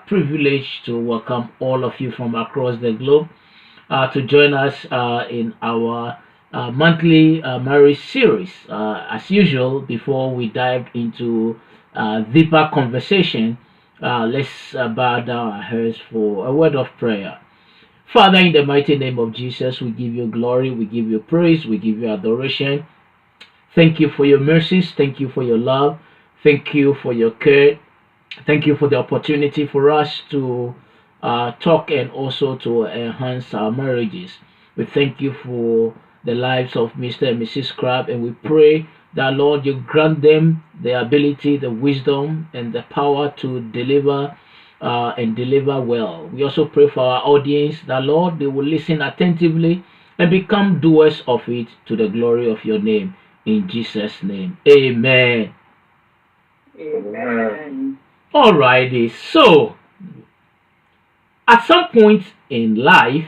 privileged to welcome all of you from across the globe to join us in our monthly marriage series. As usual, before we dive into deeper conversation, let's bow down our heads for a word of prayer. Father, in the mighty name of Jesus, we give you glory, we give you praise, we give you adoration. Thank you for your mercies. Thank you for your love. Thank you for your care. Thank you for the opportunity for us to talk and also to enhance our marriages. We thank you for the lives of Mr. and Mrs. Crabbe, and we pray that, Lord, you grant them the ability, the wisdom, and the power to deliver and deliver well. We also pray for our audience that, Lord, they will listen attentively and become doers of it to the glory of your name. In Jesus' name, amen. Amen. Alrighty, so at some point in life,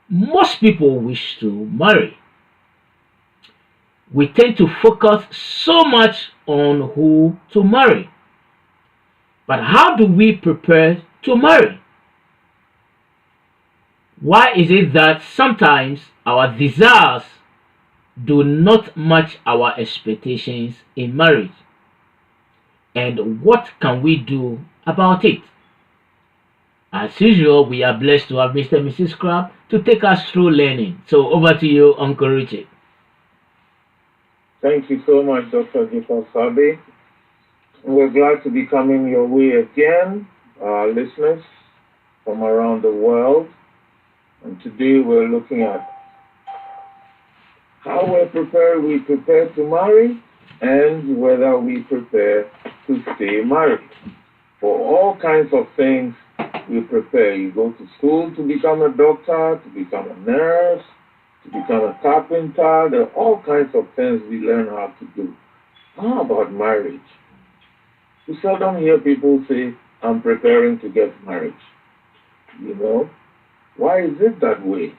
most people wish to marry. We tend to focus so much on who to marry. But how do we prepare to marry? Why is it that sometimes our desires do not match our expectations in marriage? And what can we do about it? As usual, we are blessed to have Mr. and Mrs. Crab to take us through learning. So over to you, Uncle Richard. Thank you so much, Dr. Gifford Sabe. We're glad to be coming your way again, our listeners from around the world. And today we're looking at how we prepare to marry, and whether we prepare to stay married. For all kinds of things, we prepare. You go to school to become a doctor, to become a nurse, to become a carpenter. There are all kinds of things we learn how to do. How about marriage? You seldom hear people say, I'm preparing to get married. You know, why is it that way?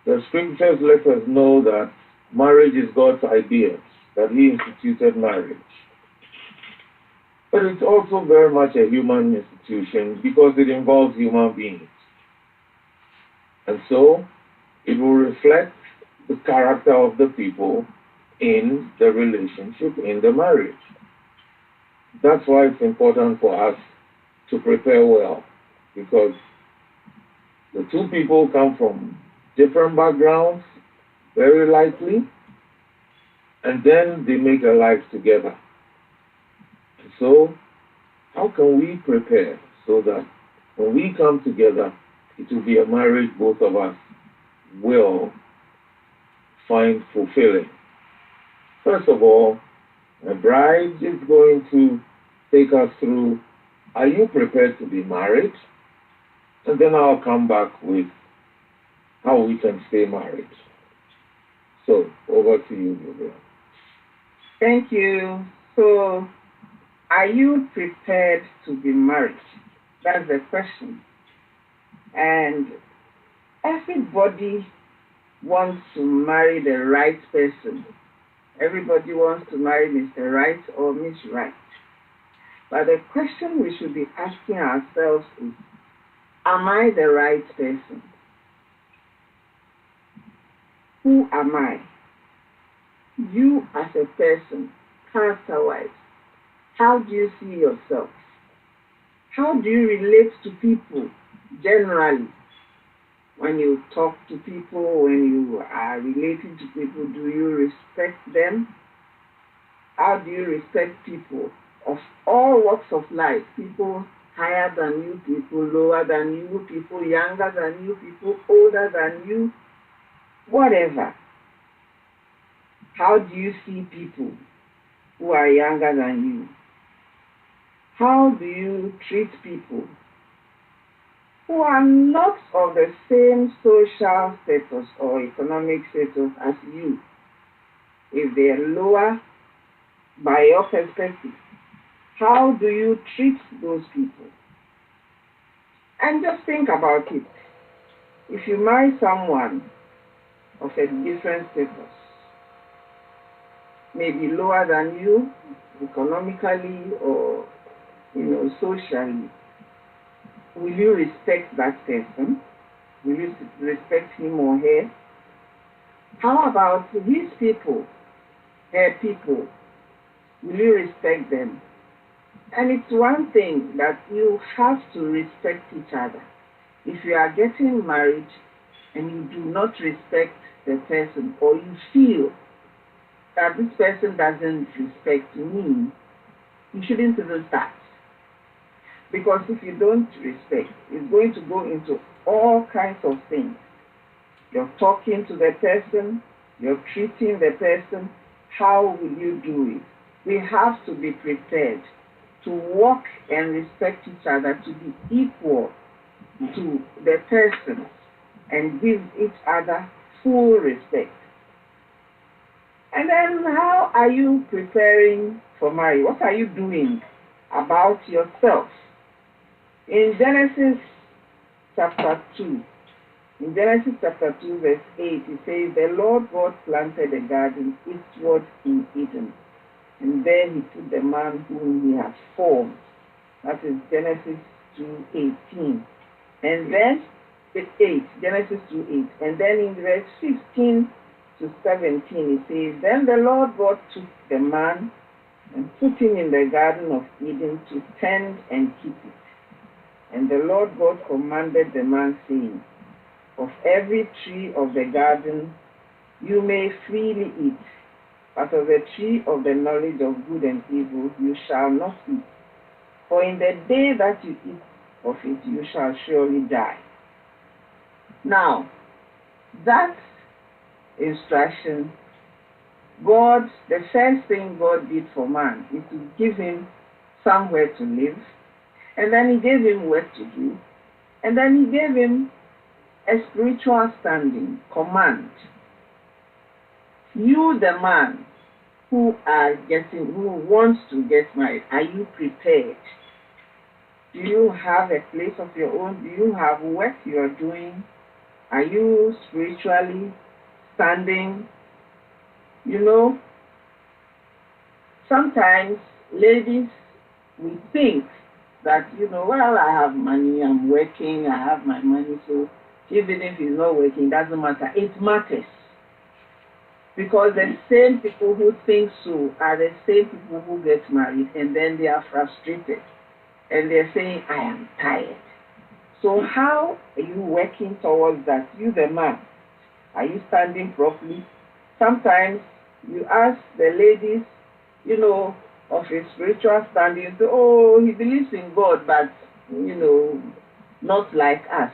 The scriptures let us know that marriage is God's idea, that He instituted marriage. But it's also very much a human institution because it involves human beings. And so, it will reflect the character of the people in the relationship, in the marriage. That's why it's important for us to prepare well, because the two people come from different backgrounds, very likely, and then they make their lives together. So, how can we prepare so that when we come together, it will be a marriage both of us will find fulfilling? First of all, the bride is going to take us through, are you prepared to be married? And then I'll come back with how we can stay married. So, over to you, Gabriel. Thank you. So, are you prepared to be married? That's the question. And everybody wants to marry the right person. Everybody wants to marry Mr. Right or Miss Right. But the question we should be asking ourselves is, am I the right person? Who am I? You as a person, character-wise, how do you see yourself? How do you relate to people generally? When you talk to people, when you are relating to people, do you respect them? How do you respect people of all walks of life? People higher than you, people lower than you, people younger than you, people older than you, whatever. How do you see people who are younger than you? How do you treat people who are not of the same social status or economic status as you? If they are lower by your perspective, how do you treat those people? And just think about it. If you marry someone of a different status, maybe lower than you economically or or socially, will you respect that person? Will you respect him or her? How about these people, her people? Will you respect them? And it's one thing that you have to respect each other. If you are getting married and you do not respect the person, or you feel that this person doesn't respect me, you shouldn't even start. Because if you don't respect, it's going to go into all kinds of things. You're talking to the person, you're treating the person, how will you do it? We have to be prepared to walk and respect each other, to be equal to the person and give each other full respect. And then how are you preparing for marriage? What are you doing about yourself? In Genesis chapter 2, verse 8, it says, the Lord God planted a garden eastward in Eden, and there he put the man whom he had formed. That is Genesis 2:18. And then, Genesis 2:8. And then in verse 15 to 17, it says, then the Lord God took the man and put him in the garden of Eden to tend and keep it. And the Lord God commanded the man, saying, of every tree of the garden you may freely eat, but of the tree of the knowledge of good and evil you shall not eat. For in the day that you eat of it, you shall surely die. Now, that instruction, the first thing God did for man is to give him somewhere to live, and then he gave him work to do, and then he gave him a spiritual standing, command. You, the man who wants to get married, are you prepared? Do you have a place of your own? Do you have work you are doing? Are you spiritually standing? You know, sometimes ladies, we think that, well, I have money, I'm working, I have my money, so even if it's not working, it doesn't matter. It matters. Because the same people who think so are the same people who get married, and then they are frustrated. And they're saying, I am tired. So how are you working towards that? You, the man, are you standing properly? Sometimes you ask the ladies, of his spiritual standing, say, oh, he believes in God, but, not like us.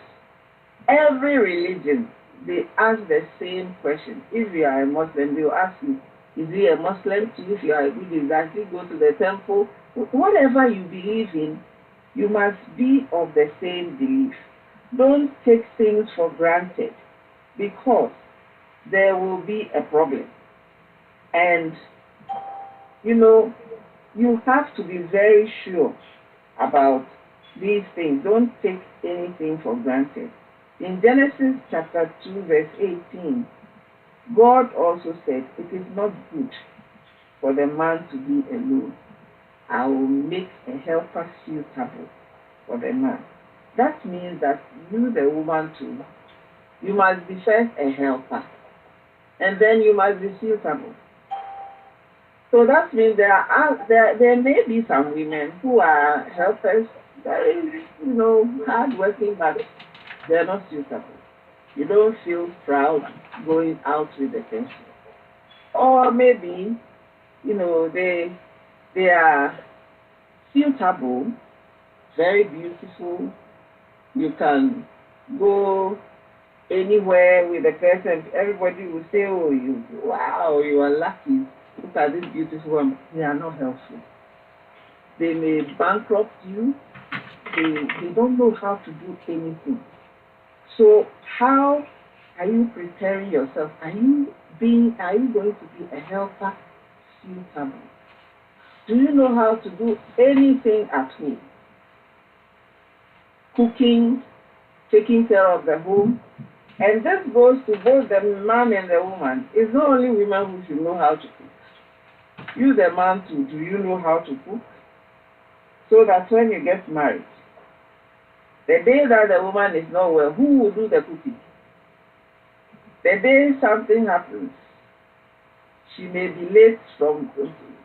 Every religion, they ask the same question. If you are a Muslim, they will ask you, is he a Muslim too? If you are a Buddhist, does he go to the temple? Whatever you believe in, you must be of the same belief. Don't take things for granted, because there will be a problem. And, you have to be very sure about these things. Don't take anything for granted. In Genesis chapter 2, verse 18, God also said, it is not good for the man to be alone. I will make a helper suitable for the man. That means that you, the woman too, you must be first a helper, and then you must be suitable. So that means there may be some women who are helpers, very, hardworking, but they're not suitable. You don't feel proud going out with the person. Or maybe, they are suitable, very beautiful. You can go anywhere with the person. Everybody will say, oh, wow, you are lucky. Look at this beautiful woman. They are not helpful. They may bankrupt you. They don't know how to do anything. So how are you preparing yourself? Are you going to be a helper suitable? Do you know how to do anything at home? Cooking, taking care of the home. And this goes to both the man and the woman. It's not only women who should know how to cook. You, the man too, do you know how to cook? so that when you get married, the day that the woman is not well, who will do the cooking? The day something happens, she may be late from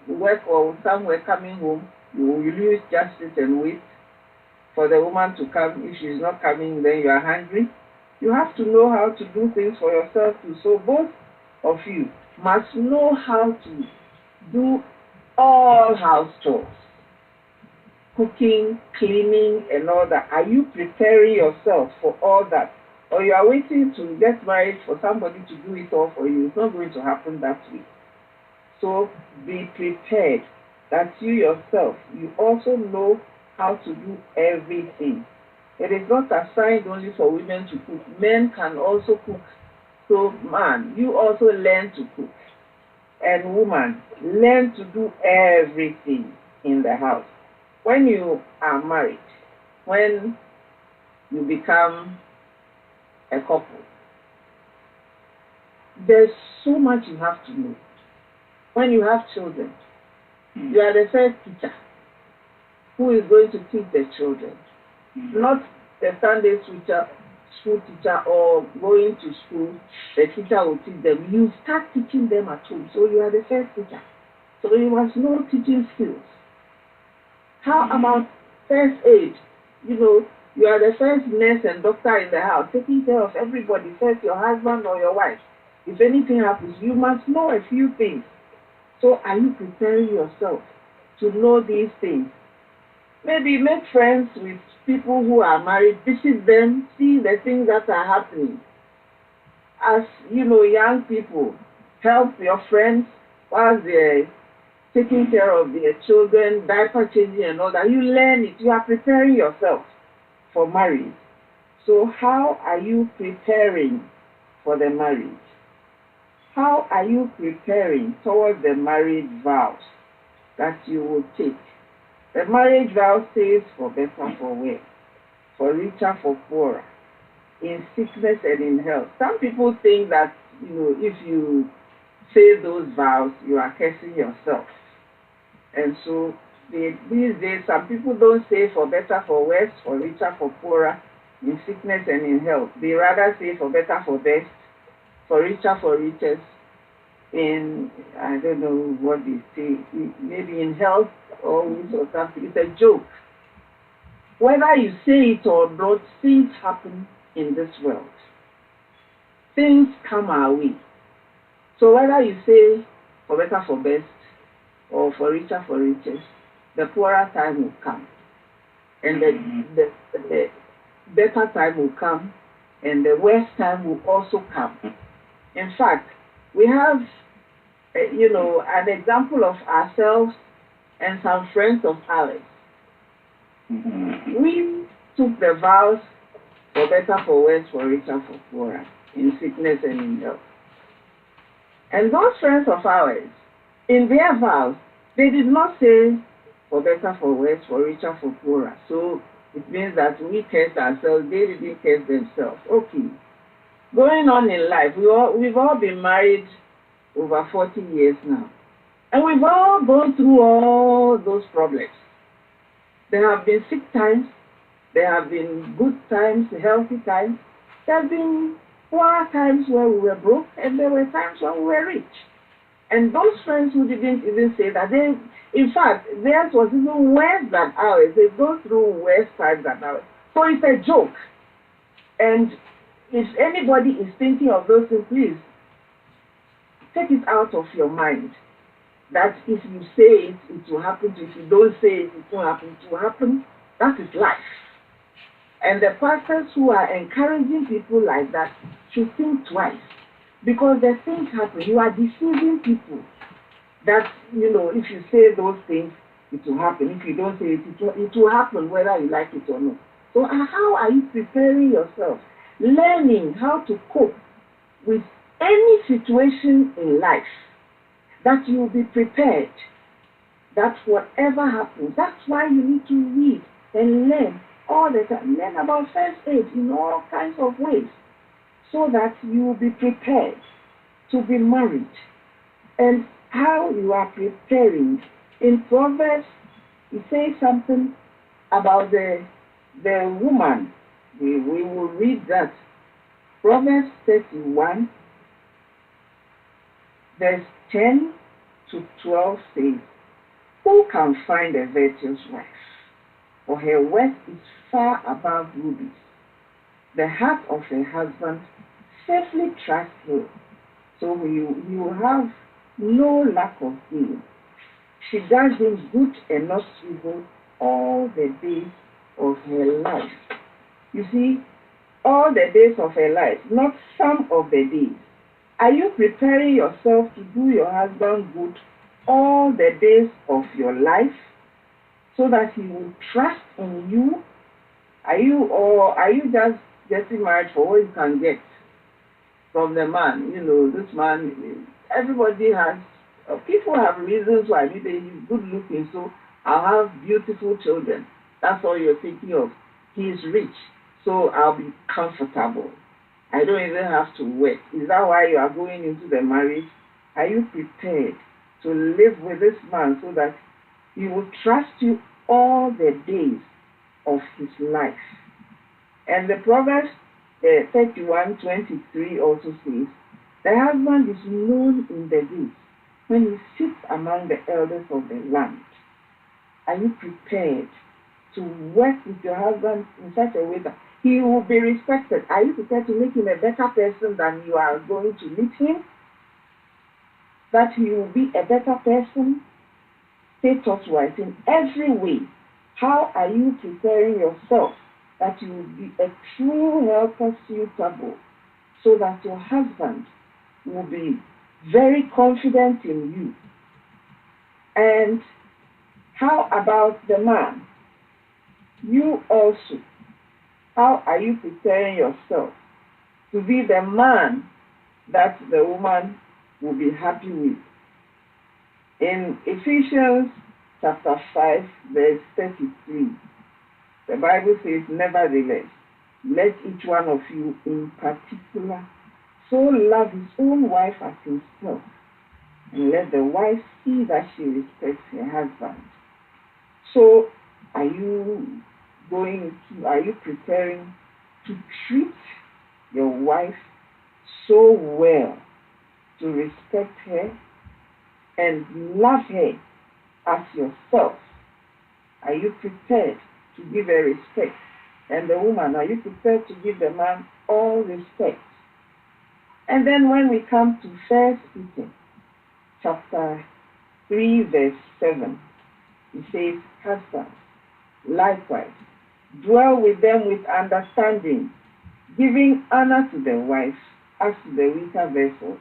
work or somewhere coming home, you just sit and wait for the woman to come. If she's not coming, then you are hungry. You have to know how to do things for yourself too. So both of you must know how to do all house chores, cooking, cleaning, and all that. Are you preparing yourself for all that? Or you are waiting to get married for somebody to do it all for you? It's not going to happen that way. So be prepared that you yourself, you also know how to do everything. It is not assigned only for women to cook. Men can also cook. So man, you also learn to cook. And woman, learn to do everything in the house. When you are married, when you become a couple, there's so much you have to know. When you have children, you are the first teacher who is going to teach the children, not the Sunday school teacher or going to school, the teacher will teach them. You start teaching them at home, so you are the first teacher. So you must know teaching skills. How about first aid? You are the first nurse and doctor in the house, taking care of everybody, first your husband or your wife. If anything happens, you must know a few things. So are you preparing yourself to know these things? Maybe make friends with people who are married, visit them, see the things that are happening. As young people, help your friends while they're taking care of their children, diaper changing and all that. You learn it. You are preparing yourself for marriage. So how are you preparing for the marriage? How are you preparing towards the marriage vows that you will take? The marriage vow says for better, for worse, for richer, for poorer, in sickness and in health. Some people think that, if you say those vows, you are cursing yourself. And so these days, some people don't say for better, for worse, for richer, for poorer, in sickness and in health. They rather say for better, for best, for richer, for riches, in, I don't know what they say, maybe in health always or something. It's a joke. Whether you say it or not, things happen in this world. Things come our way. So whether you say for better, for best, or for richer, for riches, the poorer time will come. And the better time will come, and the worst time will also come. In fact, we have, an example of ourselves and some friends of ours. We took the vows for better, for worse, for richer, for poorer, in sickness and in health. And those friends of ours, in their vows, they did not say for better, for worse, for richer, for poorer. So it means that we cursed ourselves, they didn't curse themselves. Okay. Going on in life, we've all been married over 40 years now. And we've all gone through all those problems. There have been sick times, there have been good times, healthy times. There have been poor times where we were broke, and there were times when we were rich. And those friends who didn't even say that, in fact, theirs was even worse than ours. They go through worse times than ours. So it's a joke. And if anybody is thinking of those things, please take it out of your mind. That if you say it, it will happen. If you don't say it, it won't happen. It will happen. That is life. And the pastors who are encouraging people like that should think twice. Because the things happen. You are deceiving people. That, if you say those things, it will happen. If you don't say it, it will happen whether you like it or not. So how are you preparing yourself? Learning how to cope with any situation in life, that you will be prepared, that whatever happens, that's why you need to read and learn all the time. Learn about first aid in all kinds of ways, so that you will be prepared to be married. And how you are preparing, in Proverbs He says something about the woman. We will read that. Proverbs 31, verse 10 to 12 says, "Who can find a virtuous wife? For her worth is far above rubies. The heart of her husband safely trusts her, so he will have no lack of gain. She does him good and not evil all the days of her life." You see, all the days of her life, not some of the days. Are you preparing yourself to do your husband good all the days of your life so that he will trust in you? Are you just getting married for what you can get from the man? You know, this man, everybody has, people have reasons why. Maybe he's good looking, so I'll have beautiful children. That's all you're thinking of. He's rich, so I'll be comfortable. I don't even have to work. Is that why you are going into the marriage? Are you prepared to live with this man so that he will trust you all the days of his life? And the Proverbs 31:23 also says, "The husband is known in the gates when he sits among the elders of the land." Are you prepared to work with your husband in such a way that he will be respected? Are you prepared to make him a better person than you are going to meet him? That he will be a better person, status-wise, in every way. How are you preparing yourself that you will be a true helper suitable so that your husband will be very confident in you? And how about the man? You also. How are you preparing yourself to be the man that the woman will be happy with? In Ephesians chapter 5, verse 33, the Bible says, "Nevertheless, let each one of you in particular so love his own wife as himself, and let the wife see that she respects her husband." So, are you preparing to treat your wife so well, to respect her and love her as yourself? Are you prepared to give her respect? And the woman, are you prepared to give the man all respect? And then when we come to 1 Peter chapter 3, verse 7, it says, "Husbands, likewise, dwell with them with understanding, giving honor to the wife as to the weaker vessel,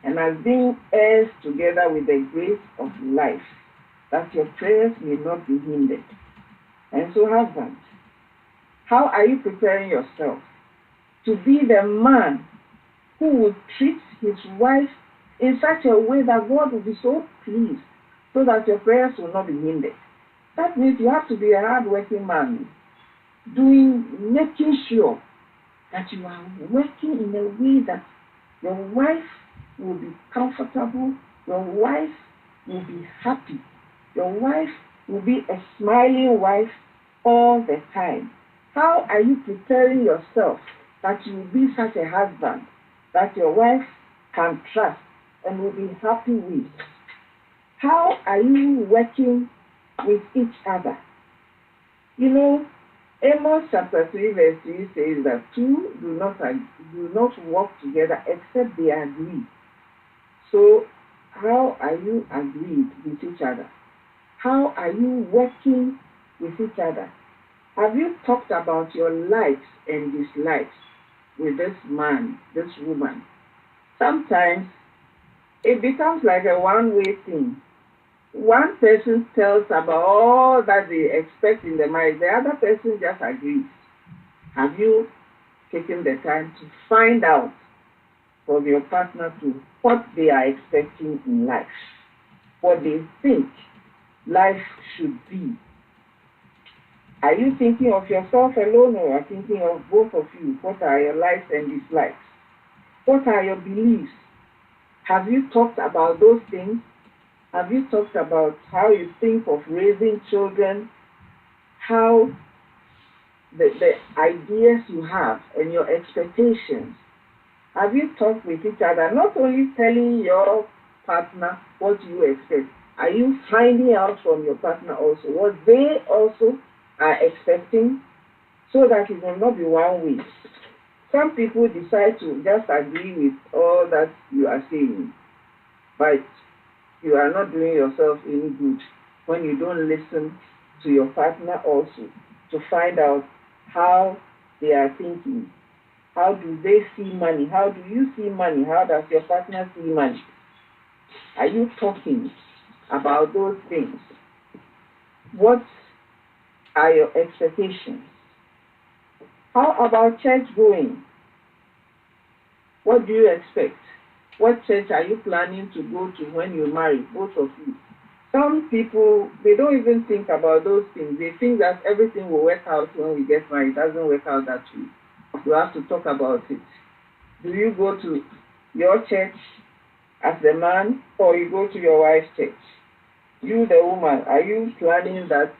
and as being heirs together with the grace of life, that your prayers may not be hindered." And so, husbands, how are you preparing yourself to be the man who will treat his wife in such a way that God will be so pleased, so that your prayers will not be hindered? That means you have to be a hard-working man, making sure that you are working in a way that your wife will be comfortable, your wife will be happy, your wife will be a smiling wife all the time. How are you preparing yourself that you will be such a husband that your wife can trust and will be happy with? How are you working with each other? You know, Amos chapter 3, verse 3 says that two do not walk together except they agree. So, how are you agreed with each other? How are you working with each other? Have you talked about your likes and dislikes with this man, this woman? Sometimes it becomes like a one-way thing. One person tells about all that they expect in the marriage, the other person just agrees. Have you taken the time to find out from your partner to what they are expecting in life, what they think life should be? Are you thinking of yourself alone, or are you thinking of both of you? What are your likes and dislikes? What are your beliefs? Have you talked about those things? Have you talked about how you think of raising children, how the ideas you have and your expectations? Have you talked with each other, not only telling your partner what you expect? Are you finding out from your partner also what they also are expecting, so that it will not be one way? Some people decide to just agree with all that you are saying, but you are not doing yourself any good when you don't listen to your partner also to find out how they are thinking. How do they see money? How do you see money? How does your partner see money? Are you talking about those things? What are your expectations? How about church going? What do you expect? What church are you planning to go to when you marry, both of you? Some people, they don't even think about those things. They think that everything will work out when we get married. It doesn't work out that way. You have to talk about it. Do you go to your church as the man, or you go to your wife's church? You, the woman, are you planning that,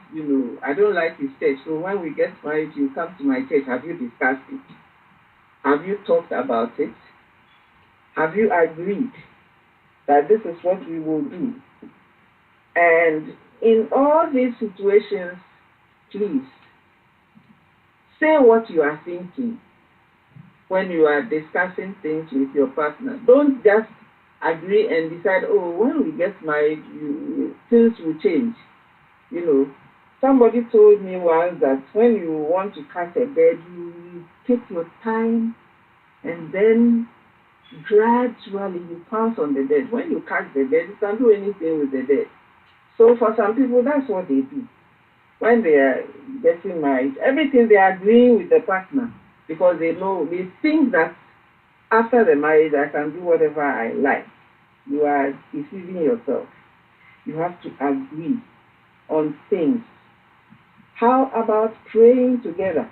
I don't like his church, so when we get married, you come to my church? Have you discussed it? Have you talked about it? Have you agreed that this is what we will do? And in all these situations, please say what you are thinking when you are discussing things with your partner. Don't just agree and decide, oh, when we get married, things will change. Somebody told me once that when you want to cut a bed, you take your time and then gradually you pounce on the bed. When you cut the bed, you can't do anything with the bed. So for some people, that's what they do. When they are getting married, everything they are agreeing with the partner, because they think that after the marriage, I can do whatever I like. You are deceiving yourself. You have to agree on things. How about praying together?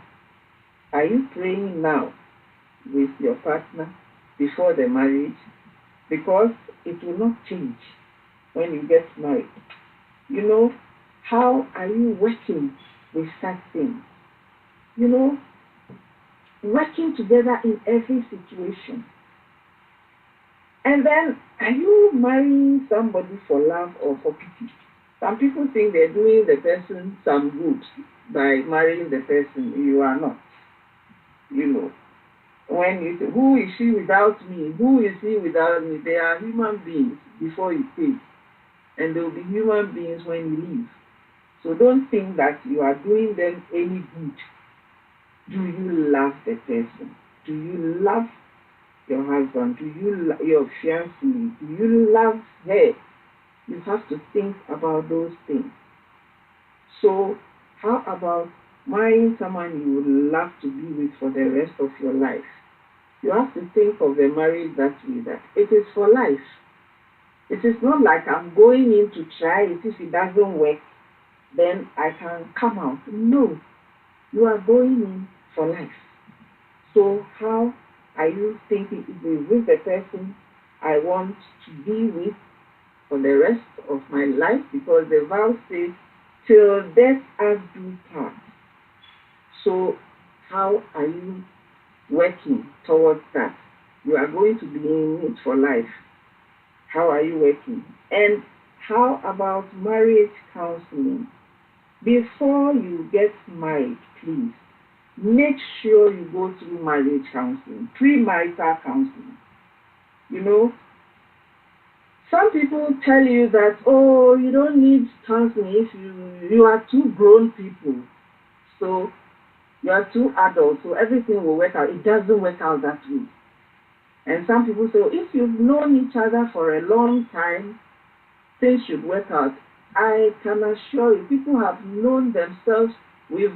Are you praying now with your partner before the marriage? Because it will not change when you get married. How are you working with such things? Working together in every situation. And then, are you marrying somebody for love or for pity? Some people think they're doing the person some good by marrying the person. You are not. When you say, who is she without me? Who is he without me? They are human beings before you pay. And they will be human beings when you leave. So don't think that you are doing them any good. Do you love the person? Do you love your husband? Do you love your fiancé? Do you love her? You have to think about those things. So how about marrying someone you would love to be with for the rest of your life? You have to think of the marriage that way, that it is for life. It is not like I'm going in to try it. If it doesn't work, then I can come out. No, you are going in for life. So how are you thinking? Is this the person I want to be with for the rest of my life? Because the vow says, till death us do part. So how are you working towards that? You are going to be in it for life. How are you working? And how about marriage counseling? Before you get married, please, make sure you go through marriage counseling, premarital counseling. Some people tell you that, oh, you don't need counseling if you are two grown people. So you are two adults, so everything will work out. It doesn't work out that way. And some people say, if you've known each other for a long time, things should work out. I can assure you, people have known themselves. We've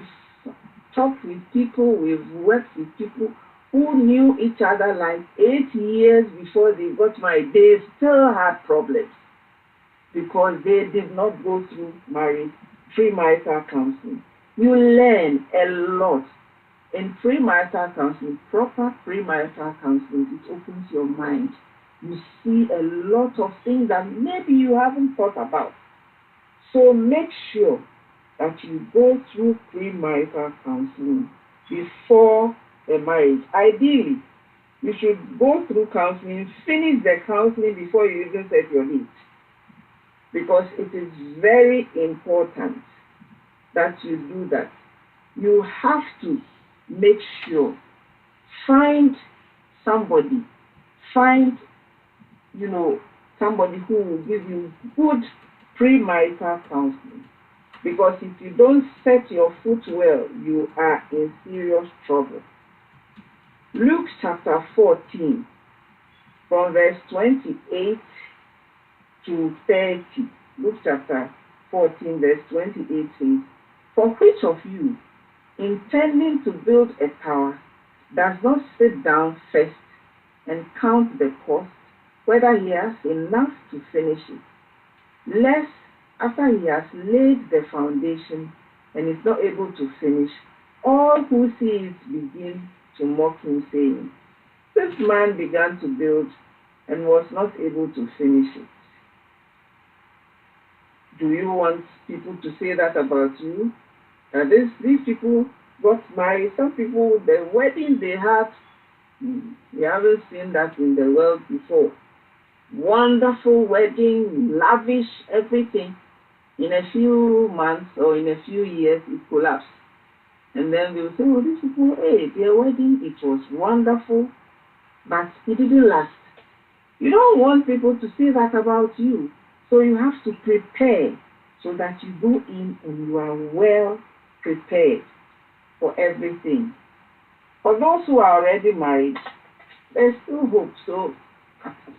talked with people, we've worked with people who knew each other like 8 years before they got married. They still had problems because they did not go through premarital counseling. You learn a lot. In premarital counseling, proper premarital counseling, it opens your mind you see a lot of things that maybe you haven't thought about. So make sure that you go through premarital counseling before the marriage. Ideally, you should go through counseling, finish the counseling before you even set your date. Because it is very important that you do that. You have to make sure, find somebody, find, you know, somebody who will give you good premarital counseling. Because if you don't set your foot well, you are in serious trouble. Luke chapter 14, from verse 28 to 30. Luke chapter 14, verse 28 says, "For which of you, intending to build a tower, does not sit down first and count the cost, whether he has enough to finish it? Lest, after he has laid the foundation and is not able to finish, all who see it begin to mock him, saying, This man began to build and was not able to finish it." Do you want people to say that about you? And these people got married. Some people, the wedding they had, we haven't seen that in the world before. Wonderful wedding, lavish, everything. In a few months or in a few years, it collapsed. And then they will say, "Oh, these people, hey, their wedding, it was wonderful, but it didn't last." You don't want people to say that about you. So you have to prepare so that you go in and you are well prepared for everything. For those who are already married, there's still hope. So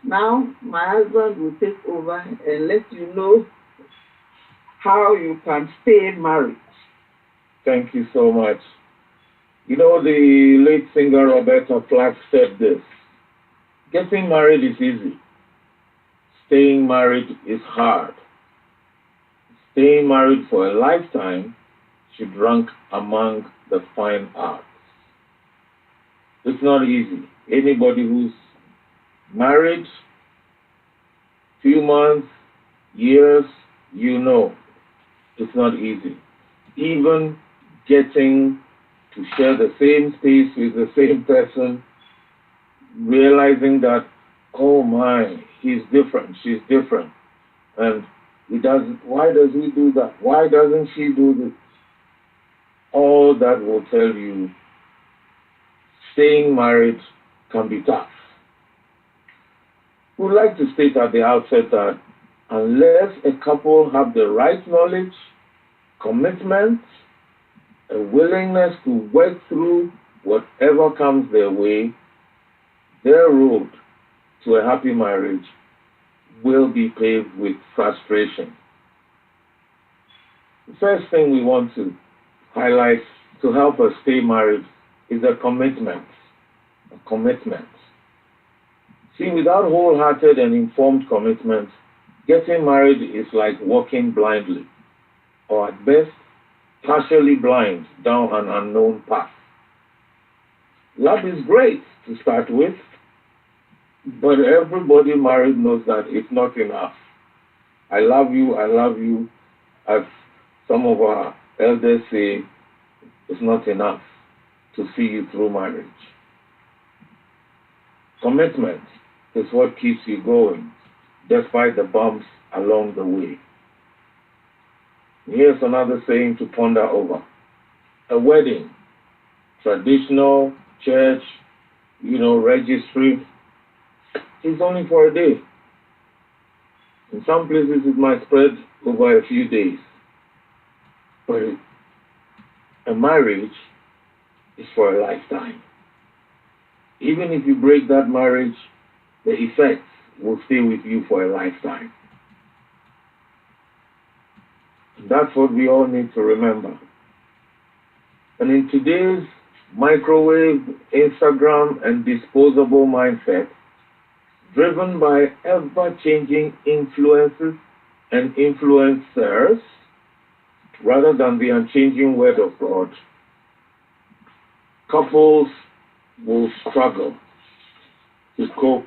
now my husband will take over and let you know how you can stay married. Thank you so much. You know, the late singer Roberta Flack said this: getting married is easy. Staying married is hard. Staying married for a lifetime should rank among the fine arts. It's not easy. Anybody who's married, few months, years, you know, it's not easy. Even getting to share the same space with the same person, realizing that, oh my, he's different, she's different, and he doesn't, why does he do that? Why doesn't she do this? All that will tell you staying married can be tough. We'd like to state at the outset that unless a couple have the right knowledge, commitment, a willingness to work through whatever comes their way, their road to a happy marriage will be paved with frustration. The first thing we want to highlight to help us stay married is a commitment. A commitment. See, without wholehearted and informed commitment, getting married is like walking blindly, or at best, partially blind down an unknown path. Love is great to start with, but everybody married knows that it's not enough. I love you, as some of our elders say, it's not enough to see you through marriage. Commitment is what keeps you going, despite the bumps along the way. Here's another saying to ponder over. A wedding, traditional, church, registry, is only for a day. In some places it might spread over a few days. But a marriage is for a lifetime. Even if you break that marriage, the effects will stay with you for a lifetime. And that's what we all need to remember. And in today's microwave, Instagram, and disposable mindset, driven by ever-changing influences and influencers, rather than the unchanging word of God, couples will struggle to cope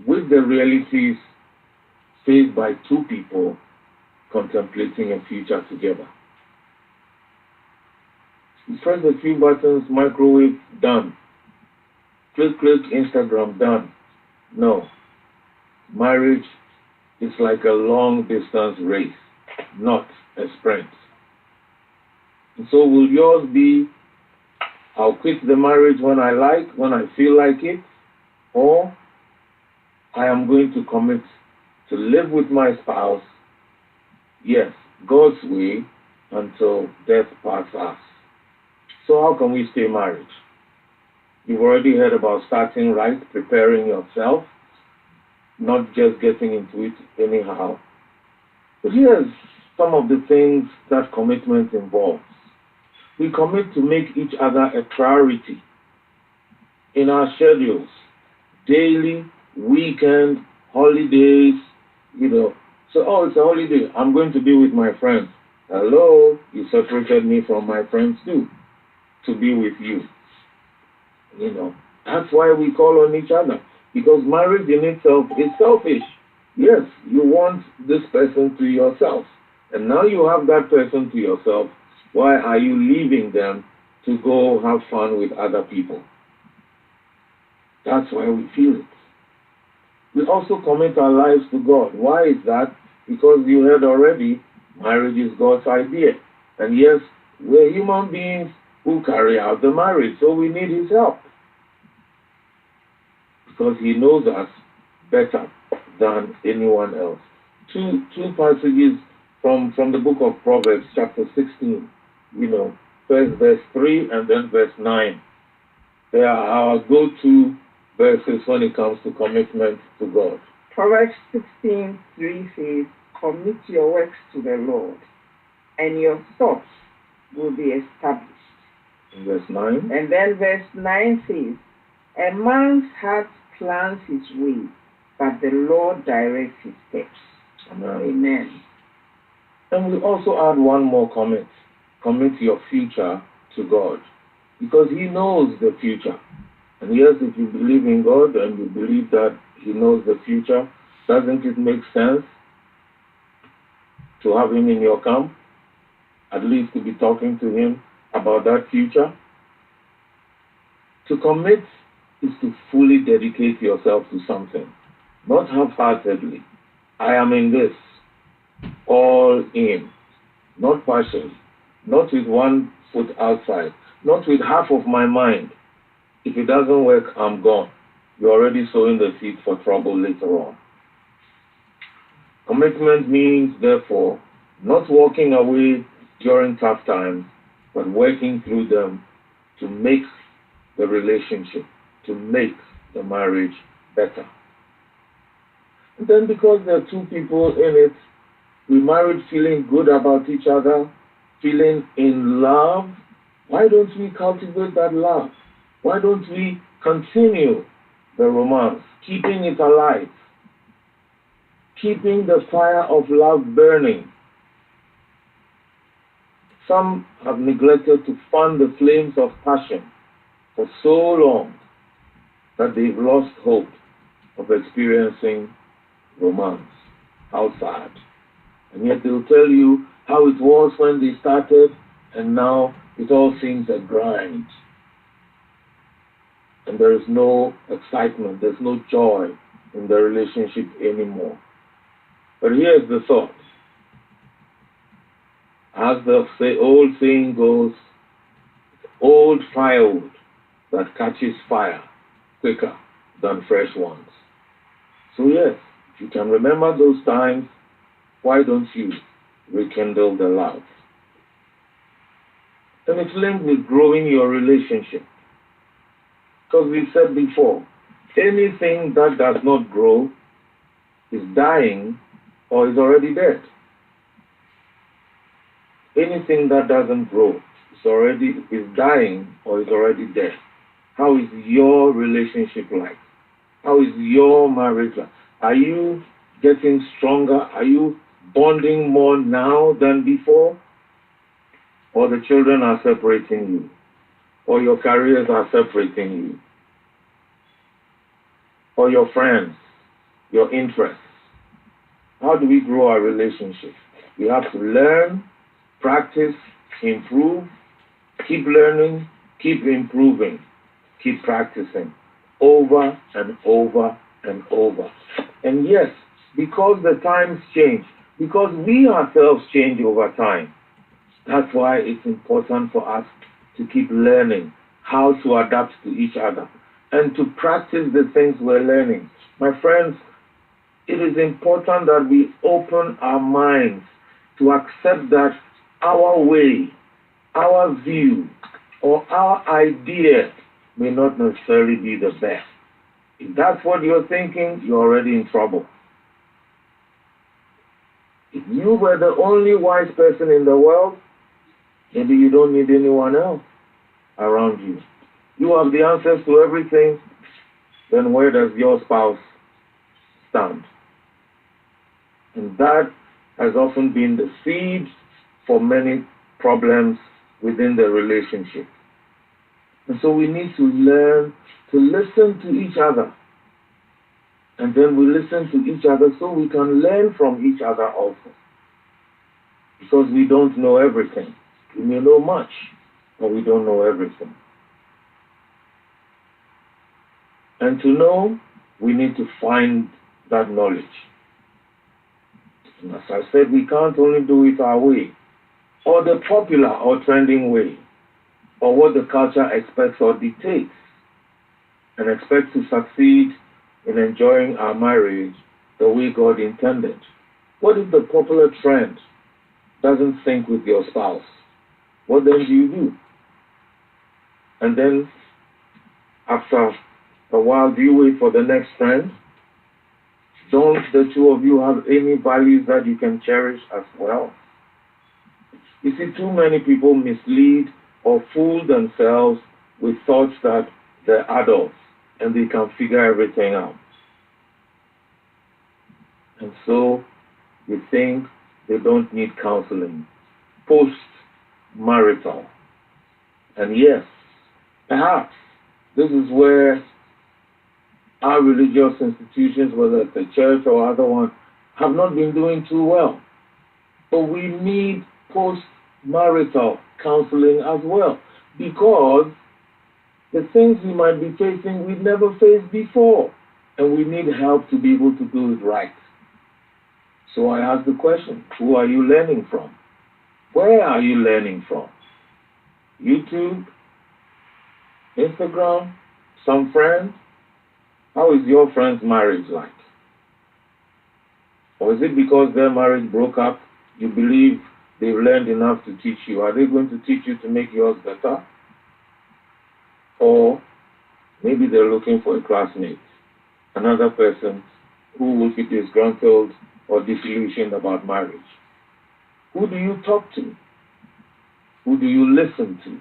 with the realities faced by two people contemplating a future together. You press a few buttons, microwave, done. Click, click, Instagram, done. No. Marriage is like a long distance race, not a sprint. And so will yours be, I'll quit the marriage when I like, when I feel like it, or I am going to commit to live with my spouse, yes, God's way, until death parts us. So how can we stay married? You've already heard about starting right, preparing yourself, not just getting into it anyhow. But here's some of the things that commitment involves. We commit to make each other a priority in our schedules, daily, weekend, holidays, So, oh, it's a holiday. I'm going to be with my friends. Hello, you separated me from my friends too, to be with you. That's why we call on each other. Because marriage in itself is selfish. Yes, you want this person to yourself. And now you have that person to yourself. Why are you leaving them to go have fun with other people? That's why we feel it. We also commit our lives to God. Why is that? Because you heard already, marriage is God's idea. And yes, we're human beings who carry out the marriage, so we need His help. Because He knows us better than anyone else. Two passages from the book of Proverbs, chapter 16. First verse 3 and then verse 9. They are our go-to verses when it comes to commitment to God. Proverbs 16:3 says, "Commit your works to the Lord, and your thoughts will be established." In verse 9. And then verse 9 says, "A man's heart plans his way, but the Lord directs his steps." Amen. Amen. And we also add one more commit. Commit your future to God. Because He knows the future. And yes, if you believe in God and you believe that He knows the future, doesn't it make sense to have Him in your camp? At least to be talking to Him about that future? To commit is to fully dedicate yourself to something. Not half-heartedly. I am in this. All in. Not partially. Not with one foot outside. Not with half of my mind. If it doesn't work, I'm gone. You're already sowing the seed for trouble later on. Commitment means, therefore, not walking away during tough times, but working through them to make the relationship, to make the marriage better. And then because there are two people in it, we married feeling good about each other, feeling in love. Why don't we cultivate that love? Why don't we continue the romance, keeping it alive, keeping the fire of love burning? Some have neglected to fan the flames of passion for so long that they've lost hope of experiencing romance. How sad. And yet they'll tell you how it was when they started, and now it all seems a grind. And there is no excitement, there's no joy in the relationship anymore. But here's the thought. As the old saying goes, old firewood that catches fire quicker than fresh ones. So yes, if you can remember those times, why don't you rekindle the love? And it's linked with growing your relationship. Because we said before, anything that does not grow is dying or is already dead. Anything that doesn't grow is dying or is already dead. How is your relationship like? How is your marriage like? Are you getting stronger? Are you bonding more now than before? Or the children are separating you? Or your careers are separating you? Or your friends? your interests. How do we grow our relationship? We have to learn, practice, improve, keep learning, keep improving, keep practicing over and over and over. And yes, because the times change, because we ourselves change over time, that's why it's important for us to keep learning how to adapt to each other and to practice the things we're learning. My friends, it is important that we open our minds to accept that our way, our view, or our idea may not necessarily be the best. If that's what you're thinking, you're already in trouble. If you were the only wise person in the world, maybe you don't need anyone else around you. You have the answers to everything, then where does your spouse stand? And that has often been the seed for many problems within the relationship. And so we need to learn to listen to each other. And then we listen to each other so we can learn from each other also. Because we don't know everything. We may know much, but we don't know everything. And to know, we need to find that knowledge. And as I said, we can't only do it our way, or the popular or trending way, or what the culture expects or dictates, and expect to succeed in enjoying our marriage the way God intended. What if the popular trend doesn't sync with your spouse? What then do you do? And then, after a while, do you wait for the next trend? Don't the two of you have any values that you can cherish as well? You see, too many people mislead or fool themselves with thoughts that they're adults and they can figure everything out. And so they think they don't need counseling post-marital. And yes, perhaps this is where our religious institutions, whether it's the church or other one, have not been doing too well. But we need post-marital counseling as well, because the things we might be facing we've never faced before, and we need help to be able to do it right. So I ask the question, who are you learning from? Where are you learning from? YouTube? Instagram? Some friends? How is your friend's marriage like? Or is it because their marriage broke up, you believe they've learned enough to teach you? Are they going to teach you to make yours better? Or maybe they're looking for a classmate, another person who will be disgruntled or disillusioned about marriage. Who do you talk to? Who do you listen to?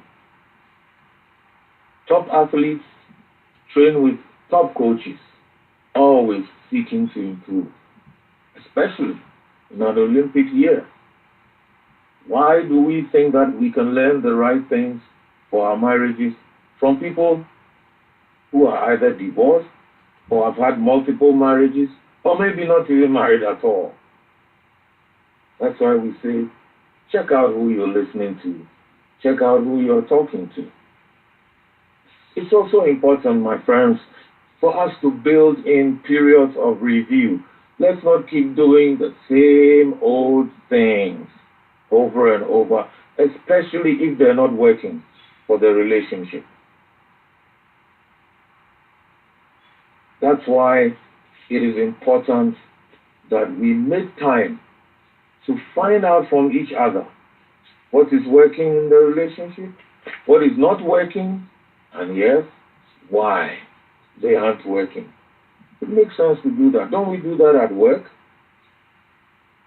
Top athletes train with top coaches, always seeking to improve, especially in an Olympic year. Why do we think that we can learn the right things for our marriages from people who are either divorced or have had multiple marriages, or maybe not even married at all? That's why we say, check out who you're listening to. Check out who you're talking to. It's also important, my friends, for us to build in periods of review. Let's not keep doing the same old things over and over, especially if they're not working for the relationship. That's why it is important that we make time to find out from each other what is working in the relationship, what is not working, and yes, why they aren't working. It makes sense to do that. Don't we do that at work?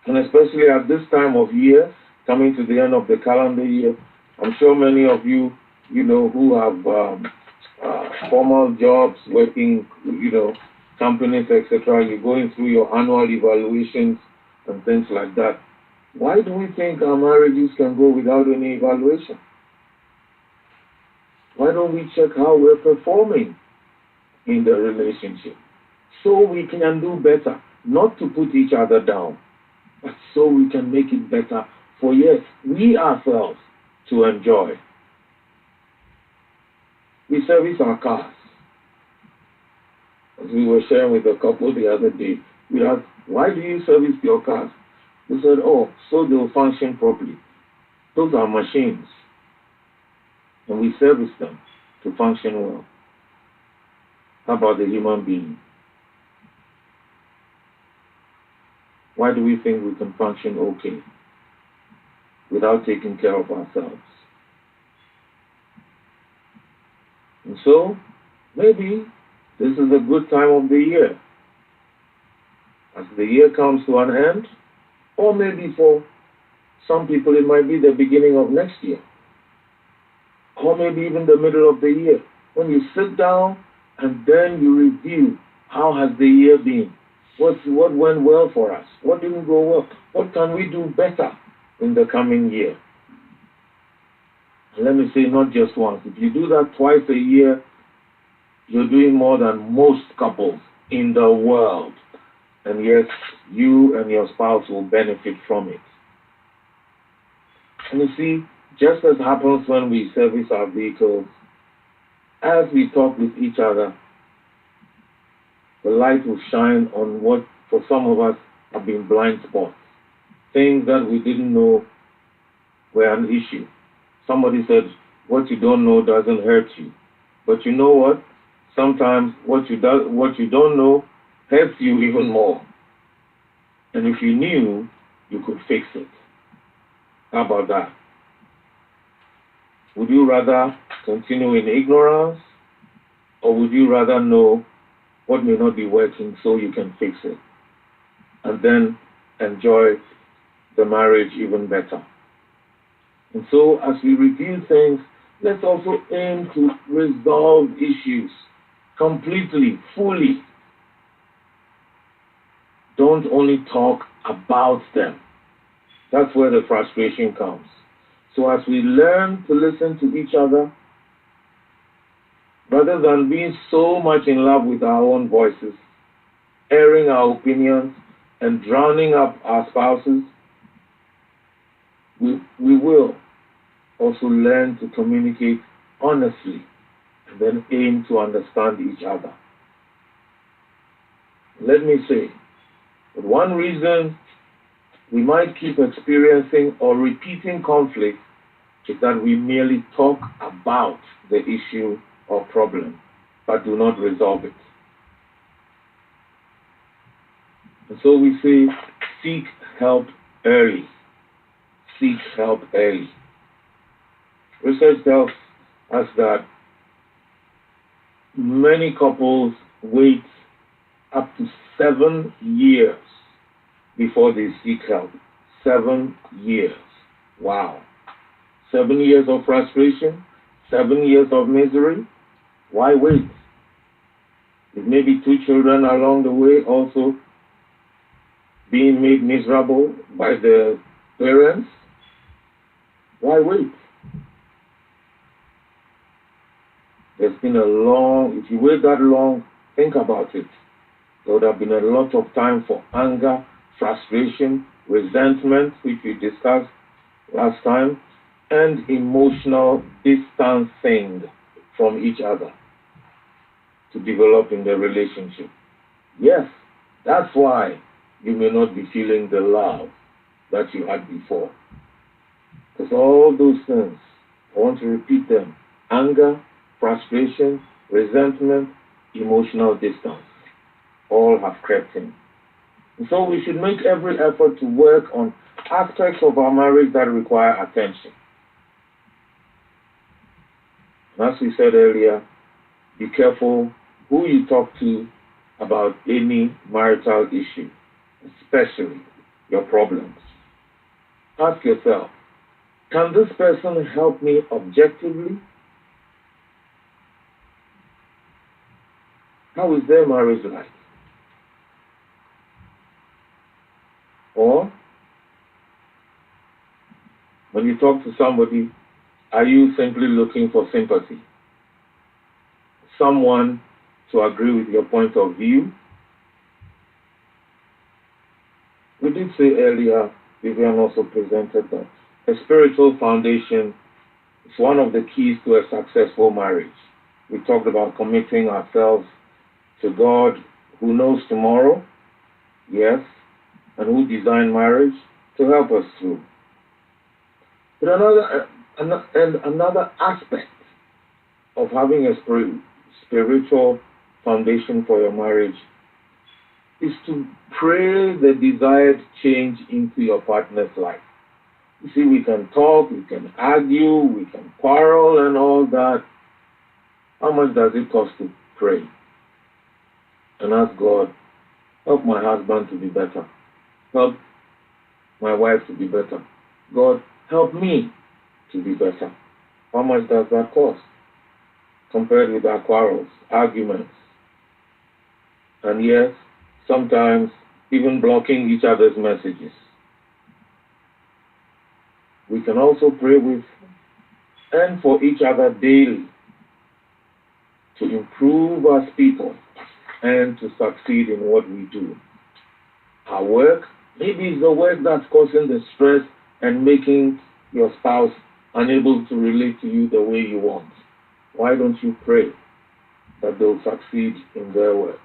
And especially at this time of year, coming to the end of the calendar year, I'm sure many of you, who have formal jobs, working, companies, etc., you're going through your annual evaluations and things like that. Why do we think our marriages can go without any evaluation? Why don't we check how we're performing in the relationship? so we can do better, not to put each other down, but so we can make it better for, yes, we ourselves to enjoy. We service our cars. As we were sharing with a couple the other day, we asked, why do you service your cars? They said, oh, so they'll function properly. Those are machines, and we service them to function well. How about the human being? Why do we think we can function okay without taking care of ourselves? And so, maybe this is a good time of the year. As the year comes to an end, or maybe for some people it might be the beginning of next year, or maybe even the middle of the year, when you sit down and then you review how has the year been, what went well for us, what didn't go well, what can we do better in the coming year. And let me say, not just once. If you do that twice a year, you're doing more than most couples in the world. And yes, you and your spouse will benefit from it. And you see, just as happens when we service our vehicles, as we talk with each other, the light will shine on what for some of us have been blind spots. Things that we didn't know were an issue. Somebody said, what you don't know doesn't hurt you. But you know what? Sometimes what you don't know hurts you even more. And if you knew, you could fix it. How about that? Would you rather continue in ignorance, or would you rather know what may not be working so you can fix it and then enjoy the marriage even better? And so as we review things, let's also aim to resolve issues completely, fully. Don't only talk about them. That's where the frustration comes. So as we learn to listen to each other, rather than being so much in love with our own voices, airing our opinions, and drowning up our spouses, we will also learn to communicate honestly and then aim to understand each other. Let me say that one reason we might keep experiencing or repeating conflict is that we merely talk about the issue or problem, but do not resolve it. And so we say, seek help early. Seek help early. Research tells us that many couples wait up to 7 years before they seek help. 7 years. Wow. 7 years of frustration, 7 years of misery. Why wait? If maybe 2 children along the way also being made miserable by the parents, why wait? There's been a long, if you wait that long, think about it. There would have been a lot of time for anger, frustration, resentment, which we discussed last time, and emotional distancing from each other to develop in the relationship. Yes, that's why you may not be feeling the love that you had before. Because all those things, I want to repeat them: anger, frustration, resentment, emotional distance, all have crept in. And so we should make every effort to work on aspects of our marriage that require attention. And as we said earlier, be careful who you talk to about any marital issue, especially your problems. Ask yourself, can this person help me objectively? How is their marriage like? Or, when you talk to somebody, are you simply looking for sympathy? Someone to agree with your point of view? We did say earlier, Vivian also presented that a spiritual foundation is one of the keys to a successful marriage. We talked about committing ourselves to God who knows tomorrow, yes, and who designed marriage to help us through. But another aspect of having a spiritual foundation for your marriage is to pray the desired change into your partner's life. You see, we can talk, we can argue, we can quarrel and all that. How much does it cost to pray and ask God, help my husband to be better, help my wife to be better, God, help me to be better? How much does that cost compared with our quarrels, arguments, and yes, sometimes even blocking each other's messages? We can also pray with and for each other daily to improve as people and to succeed in what we do. Our work, maybe it's the work that's causing the stress and making your spouse unable to relate to you the way you want. Why don't you pray that they'll succeed in their work?